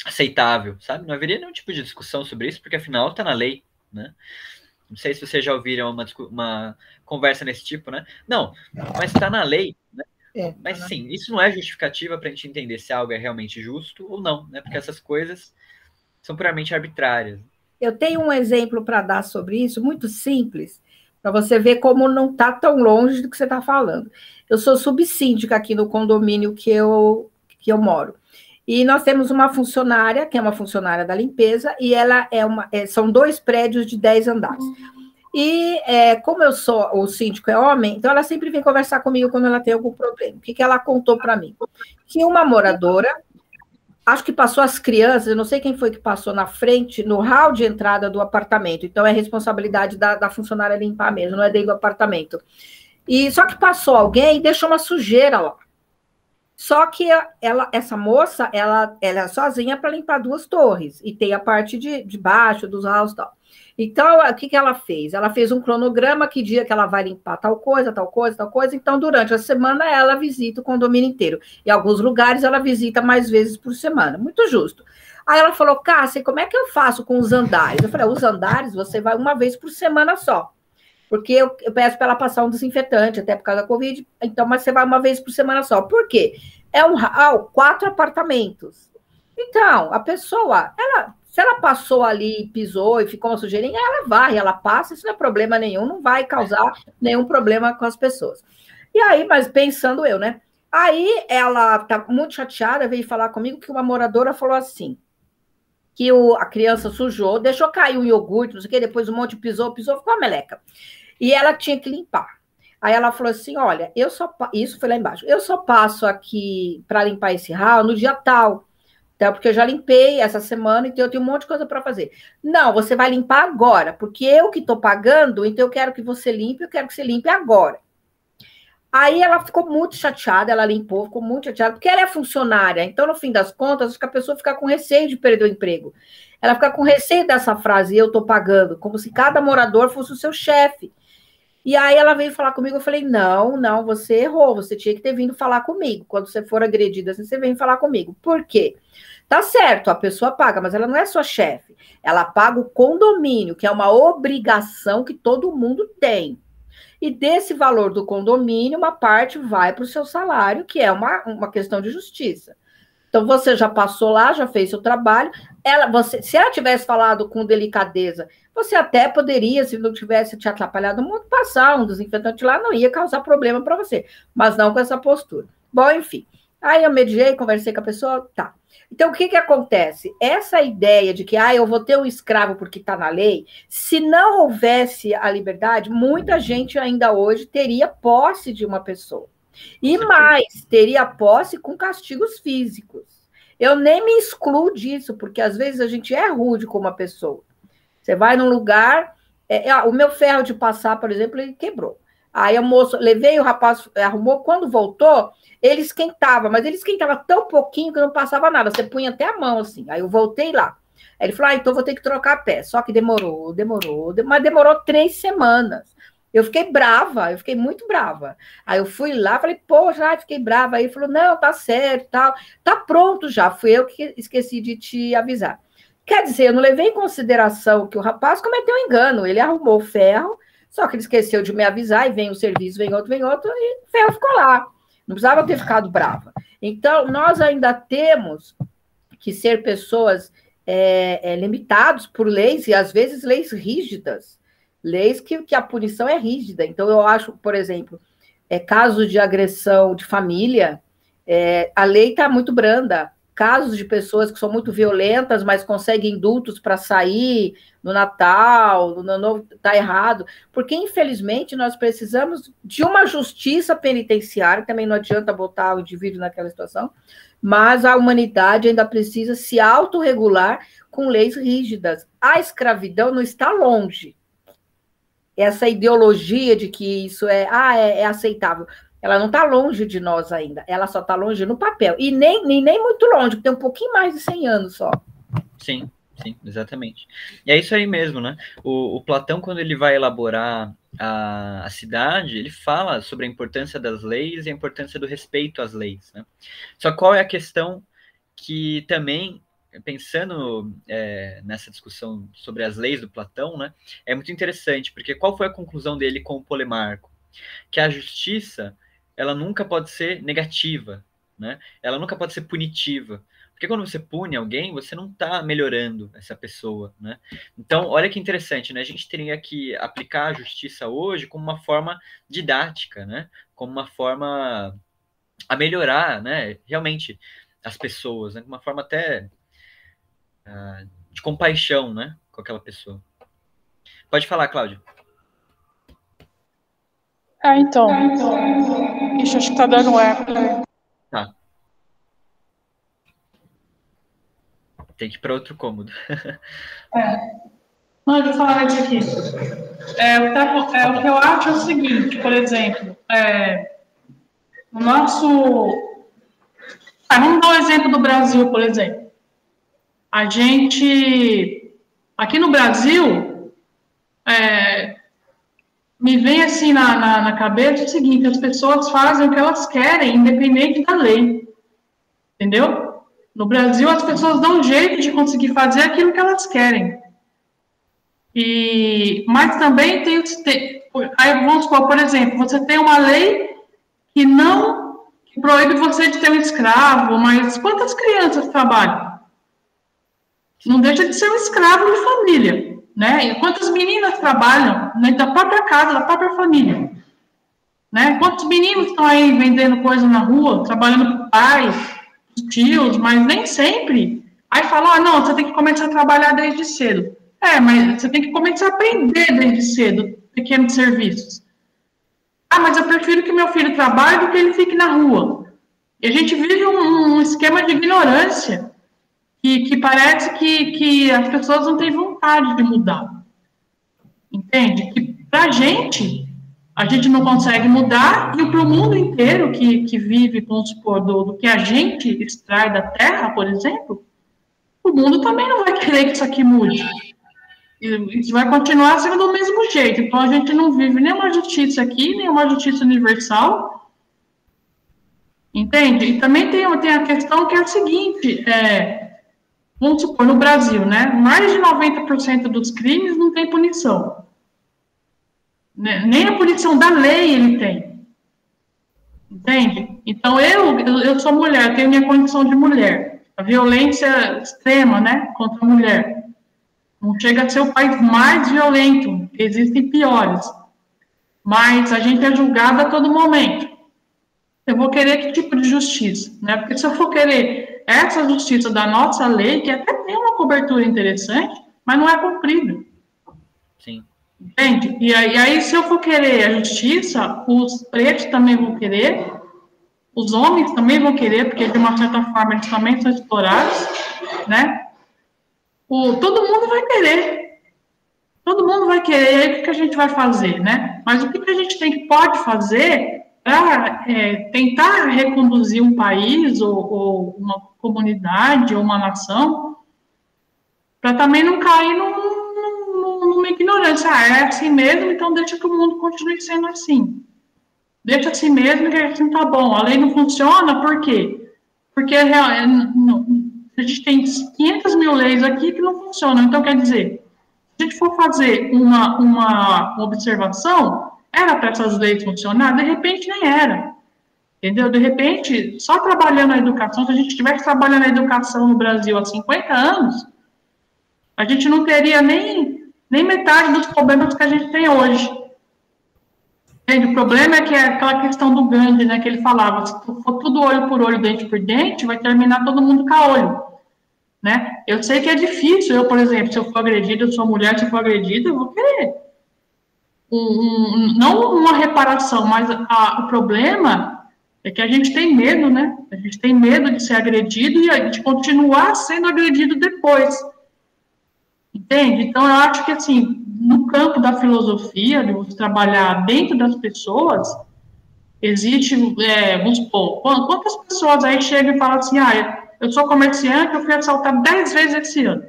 S1: aceitável, sabe? Não haveria nenhum tipo de discussão sobre isso, porque afinal está na lei, né? Não sei se vocês já ouviram uma conversa nesse tipo, né? Não, mas está na lei, né? Mas sim, isso não é justificativa para a gente entender se algo é realmente justo ou não, né? Porque essas coisas são puramente arbitrárias.
S2: Eu tenho um exemplo para dar sobre isso, muito simples, para você ver como não está tão longe do que você está falando. Eu sou subsíndica aqui no condomínio que eu moro. E nós temos uma funcionária, que é uma funcionária da limpeza, e ela são 2 prédios de 10 andares. E como o síndico é homem, então ela sempre vem conversar comigo quando ela tem algum problema. O que ela contou para mim? Que uma moradora, acho que passou as crianças, eu não sei quem foi que passou na frente, no hall de entrada do apartamento, então é responsabilidade da funcionária limpar mesmo, não é dentro do apartamento. E só que passou alguém e deixou uma sujeira lá. Só que essa moça, ela é sozinha para limpar 2 torres, e tem a parte de baixo dos halls e tal. Então, o que ela fez? Ela fez um cronograma, que dia que ela vai limpar tal coisa, tal coisa, tal coisa. Então, durante a semana, ela visita o condomínio inteiro. Em alguns lugares, ela visita mais vezes por semana. Muito justo. Aí ela falou, Cássia, como é que eu faço com os andares? Eu falei, os andares você vai uma vez por semana só. Porque eu peço para ela passar um desinfetante, até por causa da Covid, então, mas você vai uma vez por semana só. Por quê? É um hall, 4 apartamentos. Então, a pessoa, se ela passou ali, pisou e ficou uma sujeirinha, ela varre, ela passa, isso não é problema nenhum, não vai causar nenhum problema com as pessoas. E aí, mas pensando eu, né? Aí ela tá muito chateada, veio falar comigo que uma moradora falou assim, que a criança sujou, deixou cair um iogurte, não sei o quê, depois um monte pisou, ficou uma meleca. E ela tinha que limpar. Aí ela falou assim, olha, isso foi lá embaixo, eu só passo aqui para limpar esse hall no dia tal, então, porque eu já limpei essa semana, então eu tenho um monte de coisa para fazer. Não, você vai limpar agora, porque eu que estou pagando, então eu quero que você limpe, eu quero que você limpe agora. Aí ela ficou muito chateada, ela limpou, ficou muito chateada, porque ela é funcionária. Então, no fim das contas, acho que a pessoa fica com receio de perder o emprego. Ela fica com receio dessa frase, eu estou pagando, como se cada morador fosse o seu chefe. E aí ela veio falar comigo, eu falei, não, você errou, você tinha que ter vindo falar comigo. Quando você for agredida, assim, você vem falar comigo. Por quê? Tá certo, a pessoa paga, mas ela não é sua chefe. Ela paga o condomínio, que é uma obrigação que todo mundo tem. E desse valor do condomínio, uma parte vai para o seu salário, que é uma questão de justiça. Então, você já passou lá, já fez seu trabalho. Se ela tivesse falado com delicadeza, você até poderia, se não tivesse te atrapalhado muito, passar um desinfetante lá, não ia causar problema para você. Mas não com essa postura. Bom, enfim. Aí eu mediei, conversei com a pessoa, tá. Então, o que acontece? Essa ideia de que eu vou ter um escravo porque está na lei, se não houvesse a liberdade, muita gente ainda hoje teria posse de uma pessoa. E mais, teria posse com castigos físicos. Eu nem me excluo disso, porque às vezes a gente é rude com uma pessoa. Você vai num lugar, o meu ferro de passar, por exemplo, ele quebrou. Aí a moça, levei, o rapaz arrumou, quando voltou, ele esquentava, mas ele esquentava tão pouquinho que não passava nada, você punha até a mão assim. Aí eu voltei lá. Aí ele falou, então vou ter que trocar a peça. Só que demorou, mas demorou 3 semanas. Eu fiquei brava, eu fiquei muito brava. Aí eu fui lá, falei, poxa, fiquei brava. Aí ele falou, não, tá certo, tal, tá pronto já. Fui eu que esqueci de te avisar. Quer dizer, eu não levei em consideração que o rapaz cometeu um engano. Ele arrumou o ferro, só que ele esqueceu de me avisar, e vem um serviço, vem outro, e o ferro ficou lá. Não precisava ter ficado brava. Então, nós ainda temos que ser pessoas limitados por leis, e às vezes leis rígidas. Leis que a punição é rígida. Então, eu acho, por exemplo, casos de agressão de família, a lei está muito branda. Casos de pessoas que são muito violentas, mas conseguem indultos para sair no Natal, no Ano Novo, está errado. Porque, infelizmente, nós precisamos de uma justiça penitenciária, também não adianta botar o indivíduo naquela situação, mas a humanidade ainda precisa se autorregular com leis rígidas. A escravidão não está longe. Essa ideologia de que isso é aceitável, ela não está longe de nós ainda, ela só está longe no papel, e nem muito longe, porque tem um pouquinho mais de 100 anos só.
S1: Sim, exatamente. E é isso aí mesmo, né? O Platão, quando ele vai elaborar a cidade, ele fala sobre a importância das leis e a importância do respeito às leis, né? Só qual é a questão que também, pensando nessa discussão sobre as leis do Platão, né, é muito interessante, porque qual foi a conclusão dele com o Polemarco? Que a justiça, ela nunca pode ser negativa, né? Ela nunca pode ser punitiva. Porque quando você pune alguém, você não está melhorando essa pessoa, né? Então, olha que interessante, né? A gente teria que aplicar a justiça hoje como uma forma didática, né? Como uma forma a melhorar, né? Realmente as pessoas, né? Uma forma até de compaixão, né? Com aquela pessoa. Pode falar, Cláudio.
S3: Então. Ixi, acho que tá dando eco.
S1: Tá. Tem que ir para outro cômodo.
S3: Não, eu vou falar isso aqui. O que eu acho é o seguinte, por exemplo, o nosso... vamos dar um exemplo do Brasil, por exemplo. A gente... Aqui no Brasil, me vem assim na cabeça o seguinte, as pessoas fazem o que elas querem, independente da lei. Entendeu? No Brasil, as pessoas dão um jeito de conseguir fazer aquilo que elas querem. Mas também aí vamos supor, por exemplo, você tem uma lei que proíbe você de ter um escravo, mas quantas crianças trabalham? Não deixa de ser um escravo de família, né? E quantas meninas trabalham da própria casa, da própria família, né? Quantos meninos estão aí vendendo coisa na rua, trabalhando com pais, tios, mas nem sempre. Aí fala, não, você tem que começar a trabalhar desde cedo. Mas você tem que começar a aprender desde cedo, pequenos serviços. Mas eu prefiro que meu filho trabalhe do que ele fique na rua. E a gente vive um esquema de ignorância que parece que as pessoas não têm vontade de mudar. Entende? Que pra gente, a gente não consegue mudar, e para o mundo inteiro que vive, vamos supor, do que a gente extrai da terra, por exemplo, o mundo também não vai querer que isso aqui mude. Isso vai continuar sendo do mesmo jeito. Então, a gente não vive nenhuma justiça aqui, nenhuma justiça universal, entende? E também tem a questão que é o seguinte, vamos supor, no Brasil, né, mais de 90% dos crimes não tem punição. Nem a punição da lei ele tem. Entende? Então, eu sou mulher, tenho minha condição de mulher. A violência extrema, né, contra a mulher. Não chega a ser o país mais violento, existem piores. Mas a gente é julgada a todo momento. Eu vou querer que tipo de justiça? Né? Porque se eu for querer essa justiça da nossa lei, que até tem uma cobertura interessante, mas não é cumprida.
S1: Sim.
S3: Entende? E aí, se eu for querer a justiça, os pretos também vão querer, os homens também vão querer, porque de uma certa forma eles também são explorados, né? Todo mundo vai querer. Todo mundo vai querer. E aí, o que a gente vai fazer, né? Mas o que a gente pode fazer para tentar reconduzir um país, ou uma comunidade, ou uma nação, para também não cair numa ignorância. É assim mesmo, então deixa que o mundo continue sendo assim. Deixa assim mesmo, que assim tá bom. A lei não funciona, por quê? Porque a gente tem 500 mil leis aqui que não funcionam. Então, quer dizer, se a gente for fazer uma observação, era para essas leis funcionar? De repente, nem era. Entendeu? De repente, só trabalhando a educação, se a gente estivesse trabalhando a educação no Brasil há 50 anos, a gente não teria nem metade dos problemas que a gente tem hoje. Entende? O problema é que é aquela questão do Gandhi, né, que ele falava, se for tudo olho por olho, dente por dente, vai terminar todo mundo caolho. Né? Eu sei que é difícil, eu, por exemplo, se eu for agredida, eu sou mulher, se eu for agredida, eu vou querer. Não uma reparação, mas o problema é que a gente tem medo, né? A gente tem medo de ser agredido e de continuar sendo agredido depois. Entende? Então, eu acho que, assim, no campo da filosofia, de você trabalhar dentro das pessoas, existe, vamos supor, quantas pessoas aí chegam e falam assim, eu sou comerciante, eu fui assaltado 10 vezes esse ano.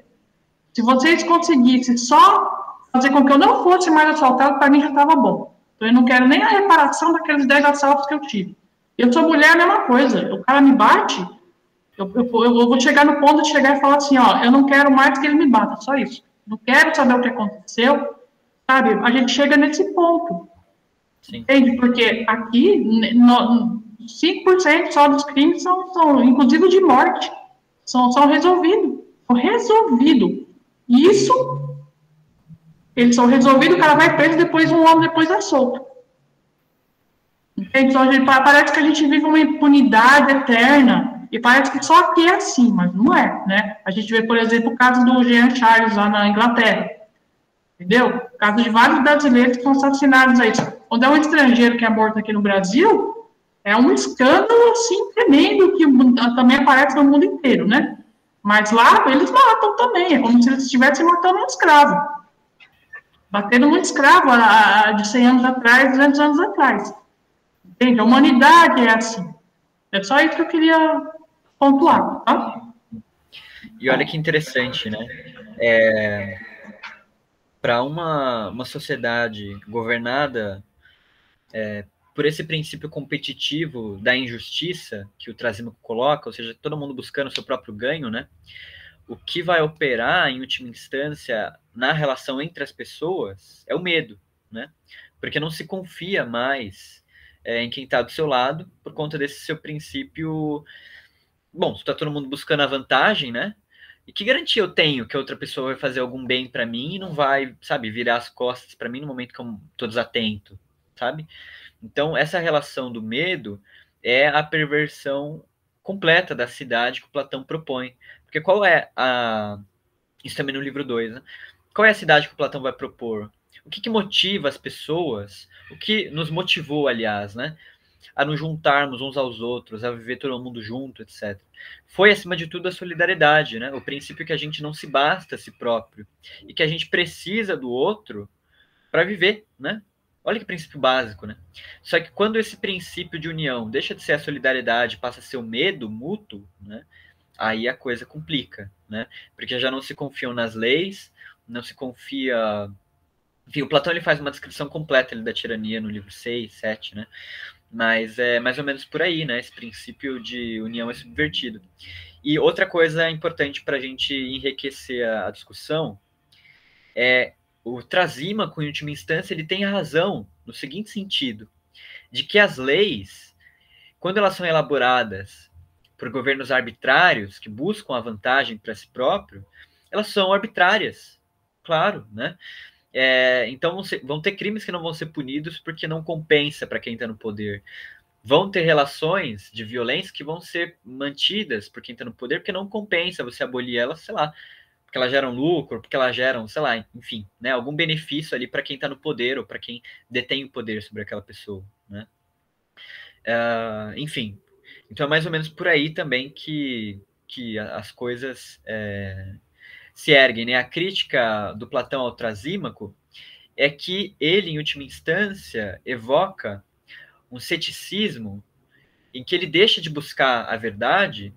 S3: Se vocês conseguissem só fazer com que eu não fosse mais assaltado, para mim já estava bom. Então, eu não quero nem a reparação daqueles 10 assaltos que eu tive. Eu sou mulher, a mesma coisa. O cara me bate, eu vou chegar no ponto de chegar e falar assim, eu não quero mais que ele me bata, só isso. Não quero saber o que aconteceu, sabe? A gente chega nesse ponto. Sim. Entende? Porque aqui, 5% só dos crimes são, inclusive de morte, são resolvidos. São resolvidos. Isso, eles são resolvidos, o cara vai preso, depois, um ano depois, é solto. Entende? Então, parece que a gente vive uma impunidade eterna, e parece que só aqui é assim, mas não é, né? A gente vê, por exemplo, o caso do Jean Charles, lá na Inglaterra. Entendeu? O caso de vários brasileiros que são assassinados aí. Quando é um estrangeiro que é morto aqui no Brasil, é um escândalo, assim, tremendo, que também aparece no mundo inteiro, né? Mas lá, eles matam também. É como se eles estivessem matando um escravo. Batendo um escravo de 100 anos atrás, 200 anos atrás. Entende? A humanidade é assim. É só isso que eu queria pontuar, tá?
S1: E olha que interessante, né? Para uma sociedade governada por esse princípio competitivo da injustiça que o Trasímaco coloca, ou seja, todo mundo buscando o seu próprio ganho, né? O que vai operar, em última instância, na relação entre as pessoas é o medo, né? Porque não se confia mais em quem está do seu lado por conta desse seu princípio. Bom, está todo mundo buscando a vantagem, né? E que garantia eu tenho que a outra pessoa vai fazer algum bem para mim e não vai, sabe, virar as costas para mim no momento que eu estou desatento, sabe? Então, essa relação do medo é a perversão completa da cidade que o Platão propõe. Porque qual é a... Isso também no livro 2, né? Qual é a cidade que o Platão vai propor? O que motiva as pessoas? O que nos motivou, aliás, né? A nos juntarmos uns aos outros, a viver todo mundo junto, etc. Foi, acima de tudo, a solidariedade, né? O princípio que a gente não se basta a si próprio e que a gente precisa do outro para viver, né? Olha que princípio básico, né? Só que quando esse princípio de união deixa de ser a solidariedade, passa a ser o medo mútuo, né? Aí a coisa complica, né? Porque já não se confiam nas leis, não se confia... Enfim, o Platão ele faz uma descrição completa da tirania no livro 6, 7, né? Mas é mais ou menos por aí, né? Esse princípio de união é subvertido. E outra coisa importante para a gente enriquecer a discussão é o Trasímaco, em última instância, ele tem razão no seguinte sentido, de que as leis, quando elas são elaboradas por governos arbitrários, que buscam a vantagem para si próprio, elas são arbitrárias, claro, né? Então vão ter crimes que não vão ser punidos porque não compensa para quem está no poder. Vão ter relações de violência que vão ser mantidas por quem está no poder porque não compensa você abolir elas, sei lá, porque elas geram lucro, porque elas geram, sei lá, enfim, né, algum benefício ali para quem está no poder ou para quem detém o poder sobre aquela pessoa, né? Enfim, então é mais ou menos por aí também que as coisas se erguem, né? A crítica do Platão ao Trasímaco é que ele, em última instância, evoca um ceticismo em que ele deixa de buscar a verdade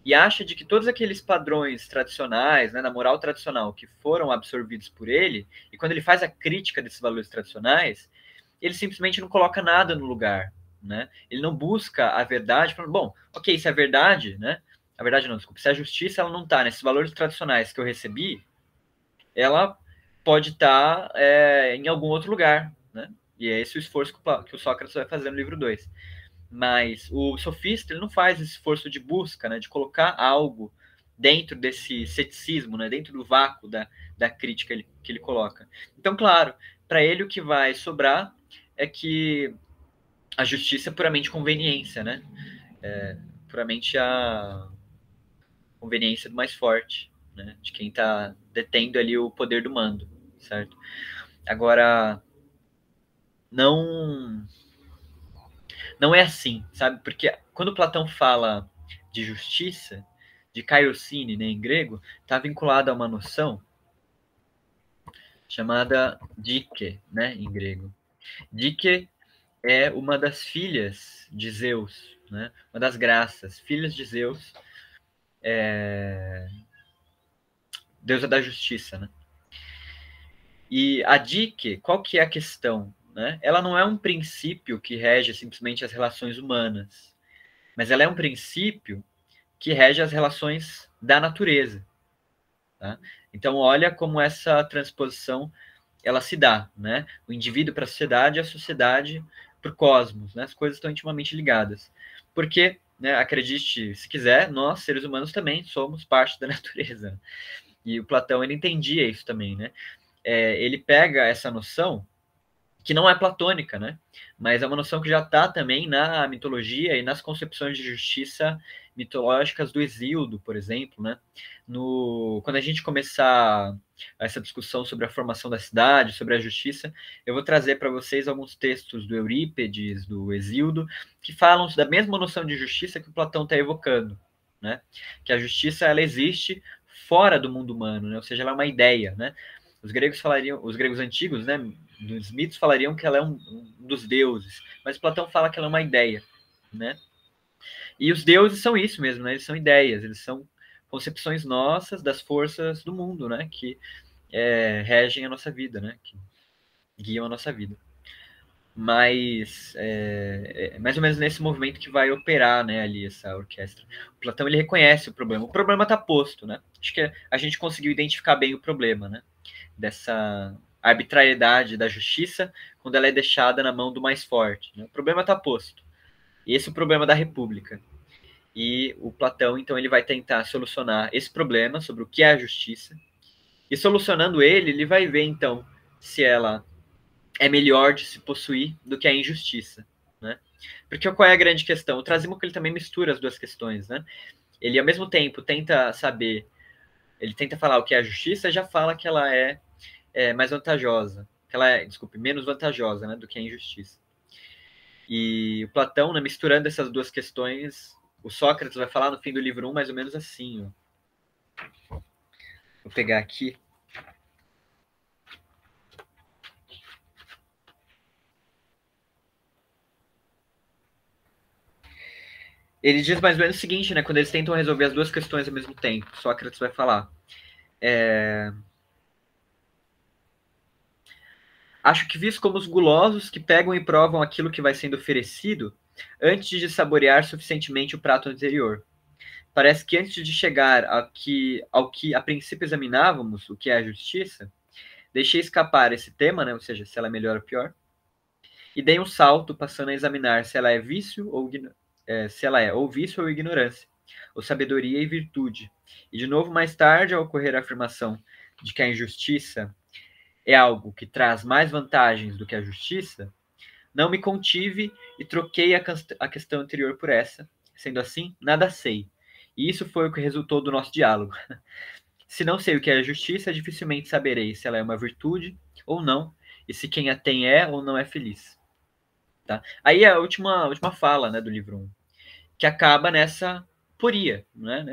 S1: e acha de que todos aqueles padrões tradicionais, né, na moral tradicional, que foram absorvidos por ele, e quando ele faz a crítica desses valores tradicionais, ele simplesmente não coloca nada no lugar, né? Ele não busca a verdade, falando, bom, ok, se a verdade, né? A verdade não, desculpa, se a justiça ela não está nesses valores tradicionais que eu recebi, ela pode estar em algum outro lugar, né? E é esse o esforço que o Sócrates vai fazer no livro 2. Mas o sofista ele não faz esse esforço de busca, né, de colocar algo dentro desse ceticismo, né, dentro do vácuo da crítica que ele coloca. Então, claro, para ele o que vai sobrar é que a justiça é puramente conveniência, né? Puramente a conveniência do mais forte, né? De quem está detendo ali o poder do mando, certo? Agora, não é assim, sabe? Porque quando Platão fala de justiça, de kaiosine, né, em grego, está vinculado a uma noção chamada dike, né, em grego. Dike é uma das filhas de Zeus, né? Uma das graças, filhas de Zeus, deusa da justiça, né? E a dike, qual que é a questão? Né? Ela não é um princípio que rege simplesmente as relações humanas, mas ela é um princípio que rege as relações da natureza. Tá? Então, olha como essa transposição ela se dá, né? O indivíduo para a sociedade para o cosmos, né? As coisas estão intimamente ligadas. Porque, né, acredite se quiser, nós, seres humanos, também somos parte da natureza. E o Platão, ele entendia isso também, né? Ele pega essa noção que não é platônica, né? Mas é uma noção que já está também na mitologia e nas concepções de justiça mitológicas do Hesíodo, por exemplo, né? Quando a gente começar essa discussão sobre a formação da cidade, sobre a justiça, eu vou trazer para vocês alguns textos do Eurípides, do Hesíodo, que falam da mesma noção de justiça que o Platão está evocando, né? Que a justiça ela existe fora do mundo humano, né? Ou seja, ela é uma ideia, né? Os gregos antigos, né, dos mitos falariam que ela é um dos deuses, mas Platão fala que ela é uma ideia, né? E os deuses são isso mesmo, né? Eles são ideias, eles são concepções nossas das forças do mundo, né? Que regem a nossa vida, né? Que guiam a nossa vida. Mas mais ou menos nesse movimento que vai operar, né, ali essa orquestra. O Platão ele reconhece o problema está posto, né? Acho que a gente conseguiu identificar bem o problema, né? Dessa arbitrariedade da justiça quando ela é deixada na mão do mais forte, né? O problema está posto. E esse é o problema da república. E o Platão, então, ele vai tentar solucionar esse problema sobre o que é a justiça. E solucionando ele vai ver, então, se ela é melhor de se possuir do que a injustiça, né? Porque qual é a grande questão? O Trasímaco ele também mistura as duas questões, né? Ele, ao mesmo tempo, tenta saber, ele tenta falar o que é a justiça, já fala que ela é mais vantajosa, que ela é, desculpe, menos vantajosa, né, do que a injustiça. E o Platão, né, misturando essas duas questões, o Sócrates vai falar no fim do livro 1 mais ou menos assim, ó. Vou pegar aqui. ele diz mais ou menos o seguinte, né? Quando eles tentam resolver as duas questões ao mesmo tempo, Sócrates vai falar. Acho que vis como os gulosos que pegam e provam aquilo que vai sendo oferecido antes de saborear suficientemente o prato anterior. Parece que antes de chegar ao que a princípio examinávamos, o que é a justiça, deixei escapar esse tema, né? Ou seja, se ela é melhor ou pior, e dei um salto passando a examinar se ela é vício ou vício ou ignorância, ou sabedoria e virtude. E de novo, mais tarde, ao ocorrer a afirmação de que a injustiça é algo que traz mais vantagens do que a justiça, não me contive e troquei a questão anterior por essa. Sendo assim, nada sei. E isso foi o que resultou do nosso diálogo. Se não sei o que é a justiça, dificilmente saberei se ela é uma virtude ou não, e se quem a tem é ou não é feliz. Tá? Aí a última fala, né, do livro 1, que acaba nessa poria, né?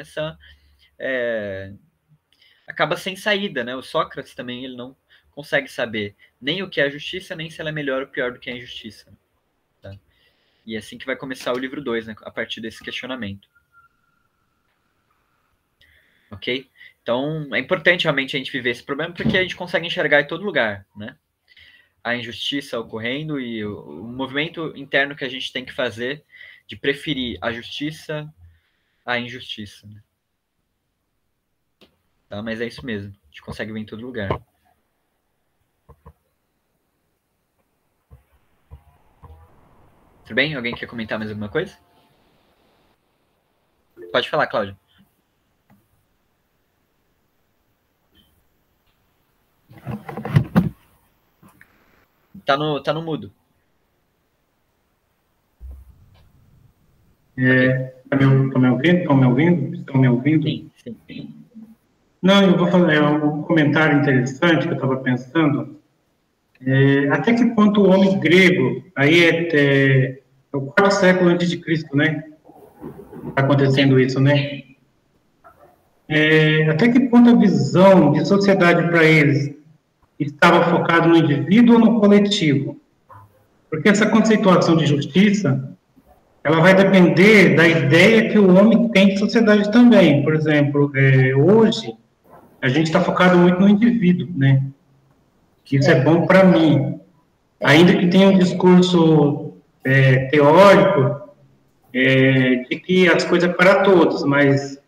S1: Acaba sem saída, né? O Sócrates também ele não consegue saber nem o que é a justiça, nem se ela é melhor ou pior do que a injustiça. Tá? E é assim que vai começar o livro 2, né? A partir desse questionamento. Ok? Então, é importante realmente a gente viver esse problema, porque a gente consegue enxergar em todo lugar, né? A injustiça ocorrendo e o movimento interno que a gente tem que fazer de preferir a justiça à injustiça. Né? Tá? Mas é isso mesmo. A gente consegue ver em todo lugar. Tudo bem? Alguém quer comentar mais alguma coisa? Pode falar, Cláudio. Tá no mudo.
S4: Estão me ouvindo? Estão me ouvindo?
S1: Sim, sim.
S4: Não, eu vou fazer um comentário interessante que eu estava pensando. Até que ponto o homem grego, aí é o 4º século antes de Cristo, né? Está acontecendo isso, né? Até que ponto a visão de sociedade para eles estava focada no indivíduo ou no coletivo? Porque essa conceituação de justiça, ela vai depender da ideia que o homem tem de sociedade também. Por exemplo, hoje, a gente está focado muito no indivíduo, né? Isso é bom para mim. Ainda que tenha um discurso teórico de que as coisas é para todos, mas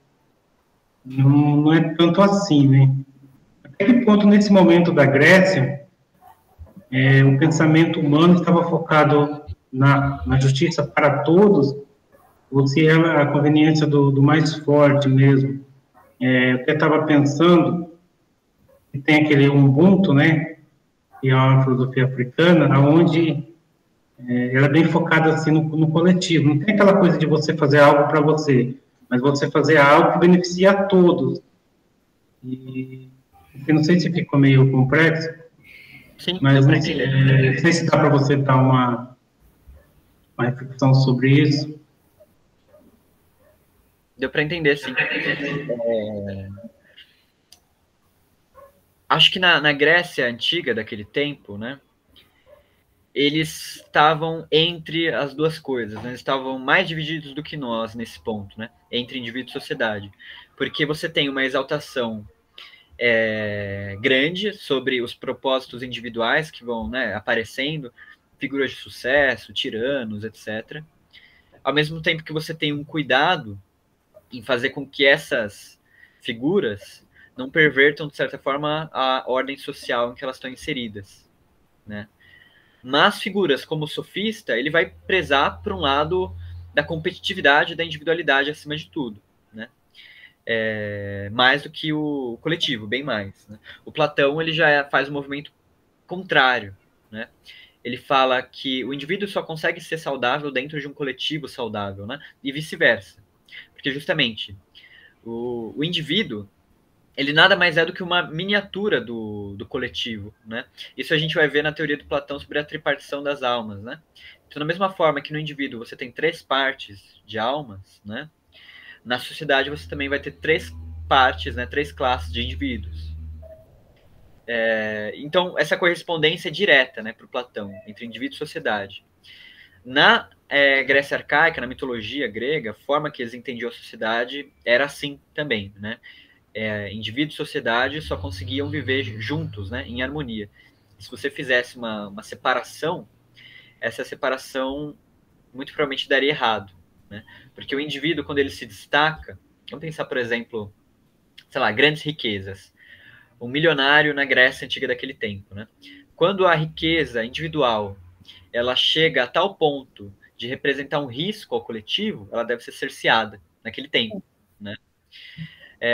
S4: não é tanto assim, né? Até que ponto, nesse momento da Grécia, o pensamento humano estava focado na justiça para todos, ou se era a conveniência do mais forte mesmo? Eu até estava pensando que tem aquele Ubuntu, né? Que é uma filosofia africana, onde ela é bem focada assim no coletivo. Não tem aquela coisa de você fazer algo para você, mas você fazer algo que beneficia a todos. E eu não sei se ficou meio complexo,
S1: Sim,
S4: mas não sei se dá para você dar uma reflexão sobre isso.
S1: Deu para entender, sim. Acho que na Grécia antiga, daquele tempo, né? Eles estavam entre as duas coisas, né? Eles estavam mais divididos do que nós nesse ponto, né? Entre indivíduo e sociedade. Porque você tem uma exaltação grande sobre os propósitos individuais que vão, né, aparecendo, figuras de sucesso, tiranos, etc. Ao mesmo tempo que você tem um cuidado em fazer com que essas figuras não pervertam, de certa forma, a ordem social em que elas estão inseridas, né? Mas figuras como o sofista, ele vai prezar por um lado da competitividade e da individualidade acima de tudo, né? Mais do que o coletivo, bem mais. Né? O Platão ele já faz um movimento contrário, né? Ele fala que o indivíduo só consegue ser saudável dentro de um coletivo saudável, né? E vice-versa. Porque justamente o indivíduo ele nada mais é do que uma miniatura do coletivo, né? Isso a gente vai ver na teoria do Platão sobre a tripartição das almas, né? Então, da mesma forma que no indivíduo você tem 3 partes de almas, né? Na sociedade você também vai ter 3 partes, né? 3 classes de indivíduos. Então, essa correspondência é direta, né, para o Platão, entre indivíduo e sociedade. Na Grécia arcaica, na mitologia grega, a forma que eles entendiam a sociedade era assim também, né? Indivíduo e sociedade só conseguiam viver juntos, né, em harmonia. Se você fizesse uma separação, essa separação muito provavelmente daria errado, né? Porque o indivíduo, quando ele se destaca, vamos pensar, por exemplo, sei lá, grandes riquezas. Um milionário na Grécia antiga daquele tempo, né? Quando a riqueza individual ela chega a tal ponto de representar um risco ao coletivo, ela deve ser cerceada naquele tempo, né?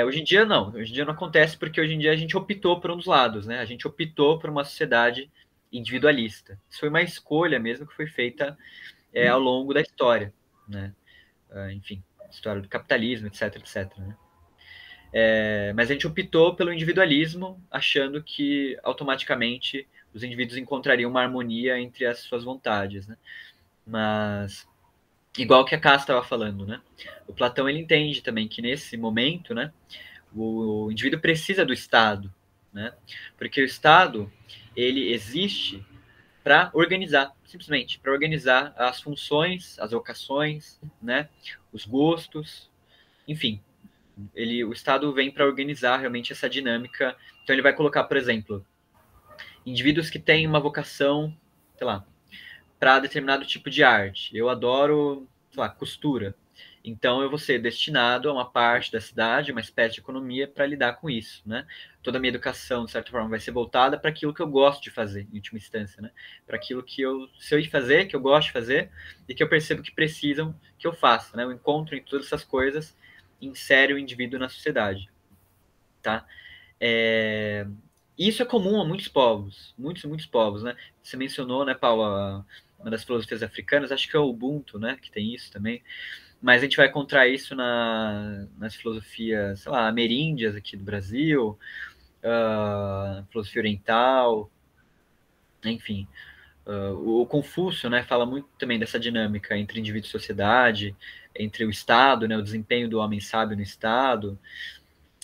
S1: Hoje em dia não, hoje em dia não acontece porque hoje em dia a gente optou por um dos lados, né? A gente optou por uma sociedade individualista. Isso foi uma escolha mesmo que foi feita ao longo da história, né? Enfim, história do capitalismo, etc, etc, né? Mas a gente optou pelo individualismo, achando que automaticamente os indivíduos encontrariam uma harmonia entre as suas vontades, né? Mas igual que a Cássia estava falando, né? O Platão ele entende também que nesse momento, né, o indivíduo precisa do Estado, né? Porque o Estado ele existe para organizar, simplesmente para organizar as funções, as vocações, né? Os gostos, enfim. O Estado vem para organizar realmente essa dinâmica. Então ele vai colocar, por exemplo, indivíduos que têm uma vocação, sei lá, para determinado tipo de arte. Eu adoro, sei lá, costura. Então eu vou ser destinado a uma parte da cidade, uma espécie de economia para lidar com isso, né? Toda a minha educação, de certa forma, vai ser voltada para aquilo que eu gosto de fazer, em última instância, né? Para aquilo que eu sei fazer, que eu gosto de fazer e que eu percebo que precisam que eu faça, né? O encontro em todas essas coisas insere o indivíduo na sociedade, tá? Isso é comum a muitos povos, muitos povos, né? Você mencionou, né, Paula, uma das filosofias africanas, acho que é o Ubuntu, né, que tem isso também, mas a gente vai encontrar isso nas filosofias, sei lá, ameríndias aqui do Brasil, filosofia oriental, enfim. O Confúcio, né, fala muito também dessa dinâmica entre indivíduo e sociedade, entre o Estado, né, o desempenho do homem sábio no Estado,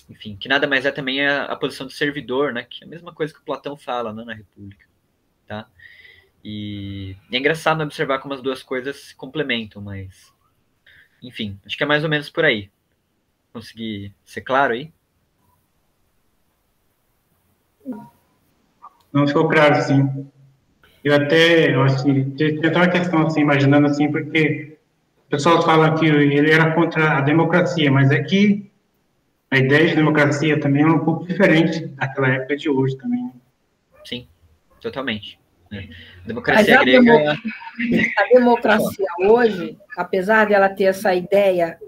S1: enfim, que nada mais é também a posição do servidor, né, que é a mesma coisa que o Platão fala, né, na República, tá? E é engraçado observar como as duas coisas se complementam, mas, enfim, acho que é mais ou menos por aí. Consegui ser claro aí?
S4: Não ficou claro, sim. Eu acho que tem até uma questão, assim, imaginando assim, porque o pessoal fala que ele era contra a democracia, mas é que a ideia de democracia também é um pouco diferente daquela época de hoje também.
S1: Sim, totalmente. A democracia grega...
S2: A democracia hoje, apesar dela ter essa ideia,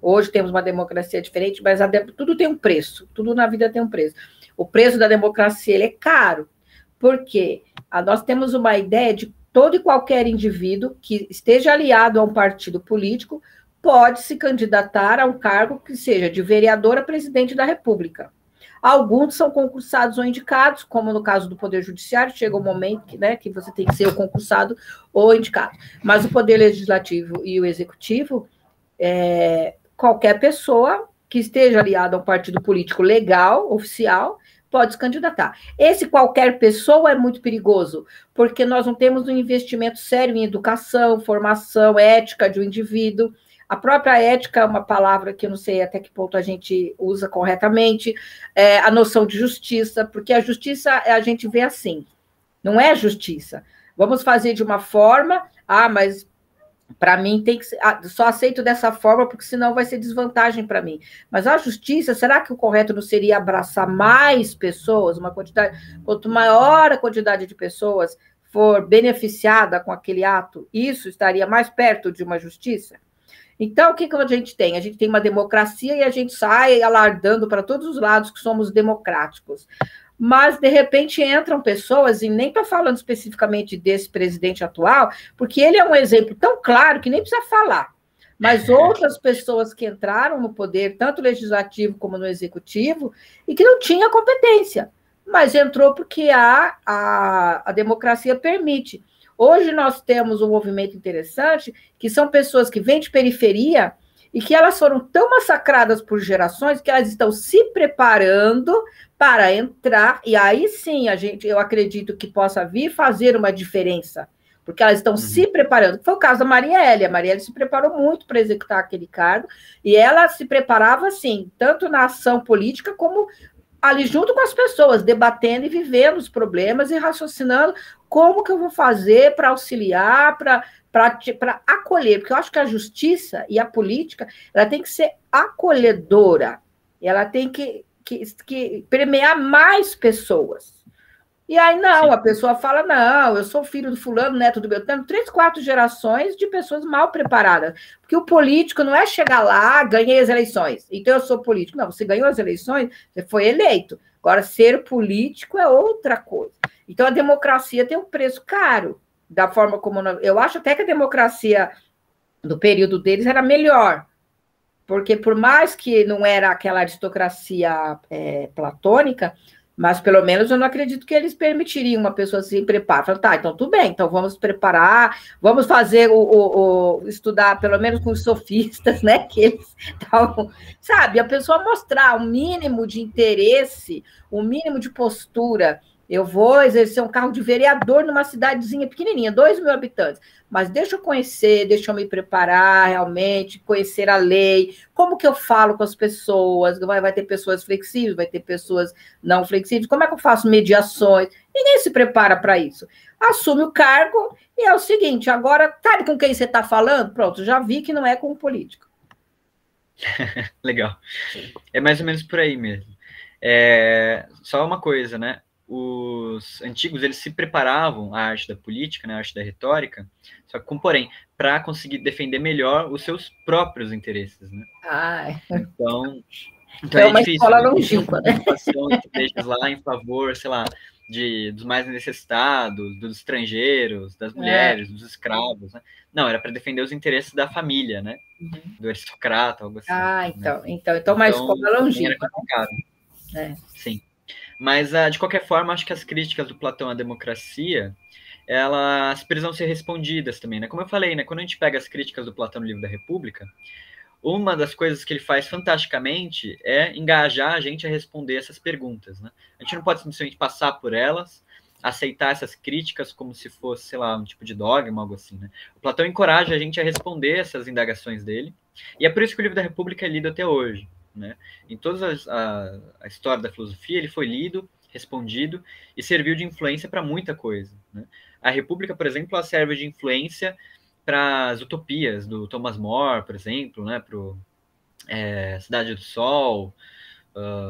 S2: hoje temos uma democracia diferente, mas tudo tem um preço, tudo na vida tem um preço. O preço da democracia ele é caro, porque nós temos uma ideia de todo e qualquer indivíduo que esteja aliado a um partido político pode se candidatar a um cargo que seja de vereador a presidente da República. Alguns são concursados ou indicados, como no caso do Poder Judiciário, chega um momento que, né, que você tem que ser o concursado ou indicado. Mas o Poder Legislativo e o Executivo, qualquer pessoa que esteja aliada a um partido político legal, oficial, pode se candidatar. Esse qualquer pessoa é muito perigoso, porque nós não temos um investimento sério em educação, formação, ética de um indivíduo. A própria ética é uma palavra que eu não sei até que ponto a gente usa corretamente, a noção de justiça, porque a justiça a gente vê assim, não é justiça. Vamos fazer de uma forma, mas para mim tem que ser, só aceito dessa forma, porque senão vai ser desvantagem para mim. Mas a justiça, será que o correto não seria abraçar mais pessoas, uma quantidade, quanto maior a quantidade de pessoas for beneficiada com aquele ato, isso estaria mais perto de uma justiça? Então, o que a gente tem? A gente tem uma democracia e a gente sai alardando para todos os lados que somos democráticos. Mas, de repente, entram pessoas, e nem estou falando especificamente desse presidente atual, porque ele é um exemplo tão claro que nem precisa falar. Mas outras pessoas que entraram no poder, tanto legislativo como no executivo, e que não tinha competência, mas entrou porque a democracia permite. Hoje nós temos um movimento interessante, que são pessoas que vêm de periferia e que elas foram tão massacradas por gerações que elas estão se preparando para entrar, e aí sim eu acredito que possa vir fazer uma diferença. porque elas estão se preparando. Foi o caso da Marielle. A Marielle se preparou muito para executar aquele cargo, e ela se preparava, assim, tanto na ação política, como ali junto com as pessoas, debatendo e vivendo os problemas e raciocinando como que eu vou fazer para auxiliar, para acolher, porque eu acho que a justiça e a política, ela tem que ser acolhedora, ela tem que permear mais pessoas. E aí, não, a pessoa fala, não, eu sou filho do fulano, neto do Beltrano, 3, 4 gerações de pessoas mal preparadas. Porque o político não é chegar lá, ganhei as eleições, então eu sou político. Não, você ganhou as eleições, você foi eleito. Agora, ser político é outra coisa. Então, a democracia tem um preço caro, da forma como... Eu acho até que a democracia do período deles era melhor, porque por mais que não era aquela aristocracia platônica, mas pelo menos eu não acredito que eles permitiriam uma pessoa se preparar. Falar, tá, então tudo bem, então vamos preparar, vamos fazer estudar pelo menos com os sofistas, né? Que eles estavam, sabe, a pessoa mostrar um mínimo de interesse, um mínimo de postura. Eu vou exercer um cargo de vereador numa cidadezinha pequenininha, 2.000 habitantes, mas deixa eu conhecer, deixa eu me preparar realmente, conhecer a lei, como que eu falo com as pessoas, vai ter pessoas flexíveis, vai ter pessoas não flexíveis, como é que eu faço mediações? Ninguém se prepara para isso. Assume o cargo e é o seguinte, agora, sabe com quem você está falando? Pronto, já vi que não é com o político.
S1: Legal. É mais ou menos por aí mesmo. Só uma coisa, né? Os antigos, eles se preparavam à arte da política, né, a arte da retórica, só que com porém, para conseguir defender melhor os seus próprios interesses, né? Então é
S2: uma
S1: difícil,
S2: escola
S1: né?
S2: longínqua, né?
S1: Deixa lá em favor, sei lá, dos mais necessitados, dos estrangeiros, das mulheres, dos escravos, né? Não, era para defender os interesses da família, né? Do aristocrata, algo assim.
S2: Então uma escola longínqua.
S1: Sim. Mas, de qualquer forma, acho que as críticas do Platão à democracia, elas precisam ser respondidas também, né? Como eu falei, né? Quando a gente pega as críticas do Platão no livro da República, uma das coisas que ele faz fantasticamente é engajar a gente a responder essas perguntas, né? A gente não pode simplesmente passar por elas, aceitar essas críticas como se fosse, sei lá, um tipo de dogma, algo assim, né? O Platão encoraja a gente a responder essas indagações dele, e é por isso que o livro da República é lido até hoje. Né? Em toda a história da filosofia, ele foi lido, respondido e serviu de influência para muita coisa. Né? A República, por exemplo, ela serve de influência para as utopias do Thomas More, por exemplo, né? Para Cidade do Sol,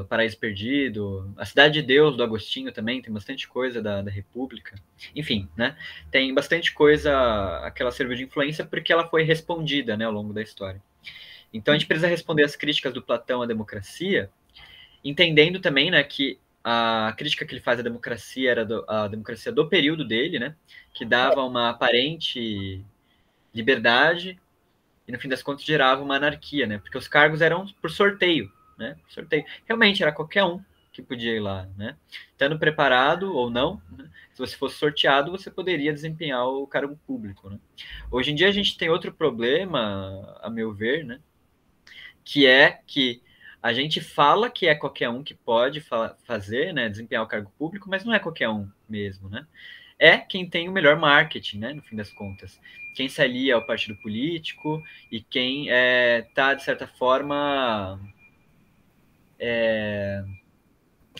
S1: Paraíso Perdido, A Cidade de Deus, do Agostinho também, tem bastante coisa da República. Enfim, né? Tem bastante coisa que ela serviu de influência porque ela foi respondida, né, ao longo da história. Então, a gente precisa responder as críticas do Platão à democracia, entendendo também, né, que a crítica que ele faz à democracia era a democracia do período dele, né, que dava uma aparente liberdade e, no fim das contas, gerava uma anarquia, né, porque os cargos eram por sorteio, né, sorteio. Realmente, era qualquer um que podia ir lá, né, estando preparado ou não, né, se você fosse sorteado, você poderia desempenhar o cargo público, né. Hoje em dia, a gente tem outro problema, a meu ver, né, que é que a gente fala que é qualquer um que pode fazer, né, desempenhar o cargo público, mas não é qualquer um mesmo, né? É quem tem o melhor marketing, né, no fim das contas. Quem se alia ao partido político e quem está, de certa forma,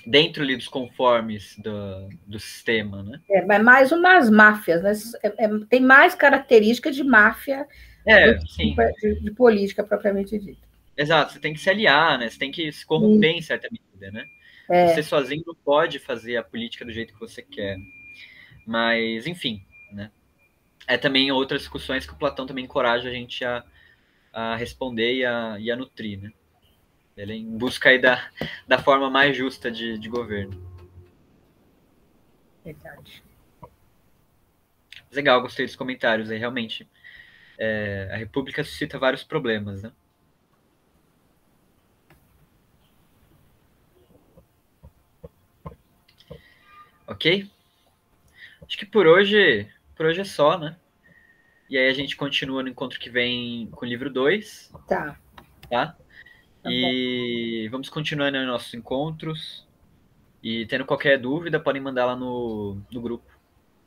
S1: dentro ali dos conformes do sistema, né?
S2: Mas mais umas máfias, né? Tem mais características de máfia de política propriamente dita.
S1: Exato, você tem que se aliar, né? Você tem que se corromper em certa medida, né? Você sozinho não pode fazer a política do jeito que você quer. Mas, enfim, né? Também outras discussões que o Platão também encoraja a gente a responder e a nutrir, né? Ele é em busca aí da forma mais justa de governo.
S2: Verdade.
S1: Legal, gostei dos comentários aí, realmente. A República suscita vários problemas, né? Ok? Acho que por hoje é só, né? E aí a gente continua no encontro que vem com o livro 2.
S2: Tá.
S1: E vamos continuando nos nossos encontros. E tendo qualquer dúvida, podem mandar lá no grupo.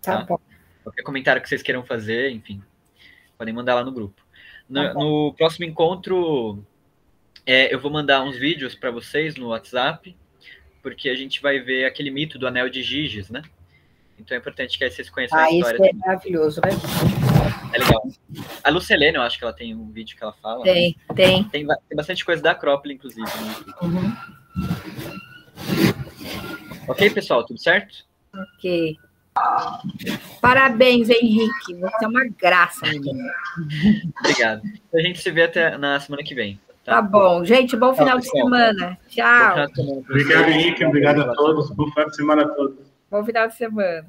S2: Tá bom.
S1: Qualquer comentário que vocês queiram fazer, enfim, podem mandar lá no grupo. No próximo encontro, eu vou mandar uns vídeos para vocês no WhatsApp, porque a gente vai ver aquele mito do Anel de Giges, né? Então é importante que vocês conheçam a história.
S2: Isso é maravilhoso, né?
S1: É legal. A Lucilene, eu acho que ela tem um vídeo que ela fala.
S2: Tem.
S1: Tem bastante coisa da Acrópole, inclusive.
S2: Uhum.
S1: Ok, pessoal? Tudo certo?
S2: Ok. Parabéns, Henrique. Você é uma graça, menino.
S1: Obrigado. A gente se vê até na semana que vem.
S2: Tá bom. Gente, bom final de semana. Tchau.
S4: Obrigado, Henrique. Obrigado a todos. Bom final de semana a todos.
S2: Bom final de semana.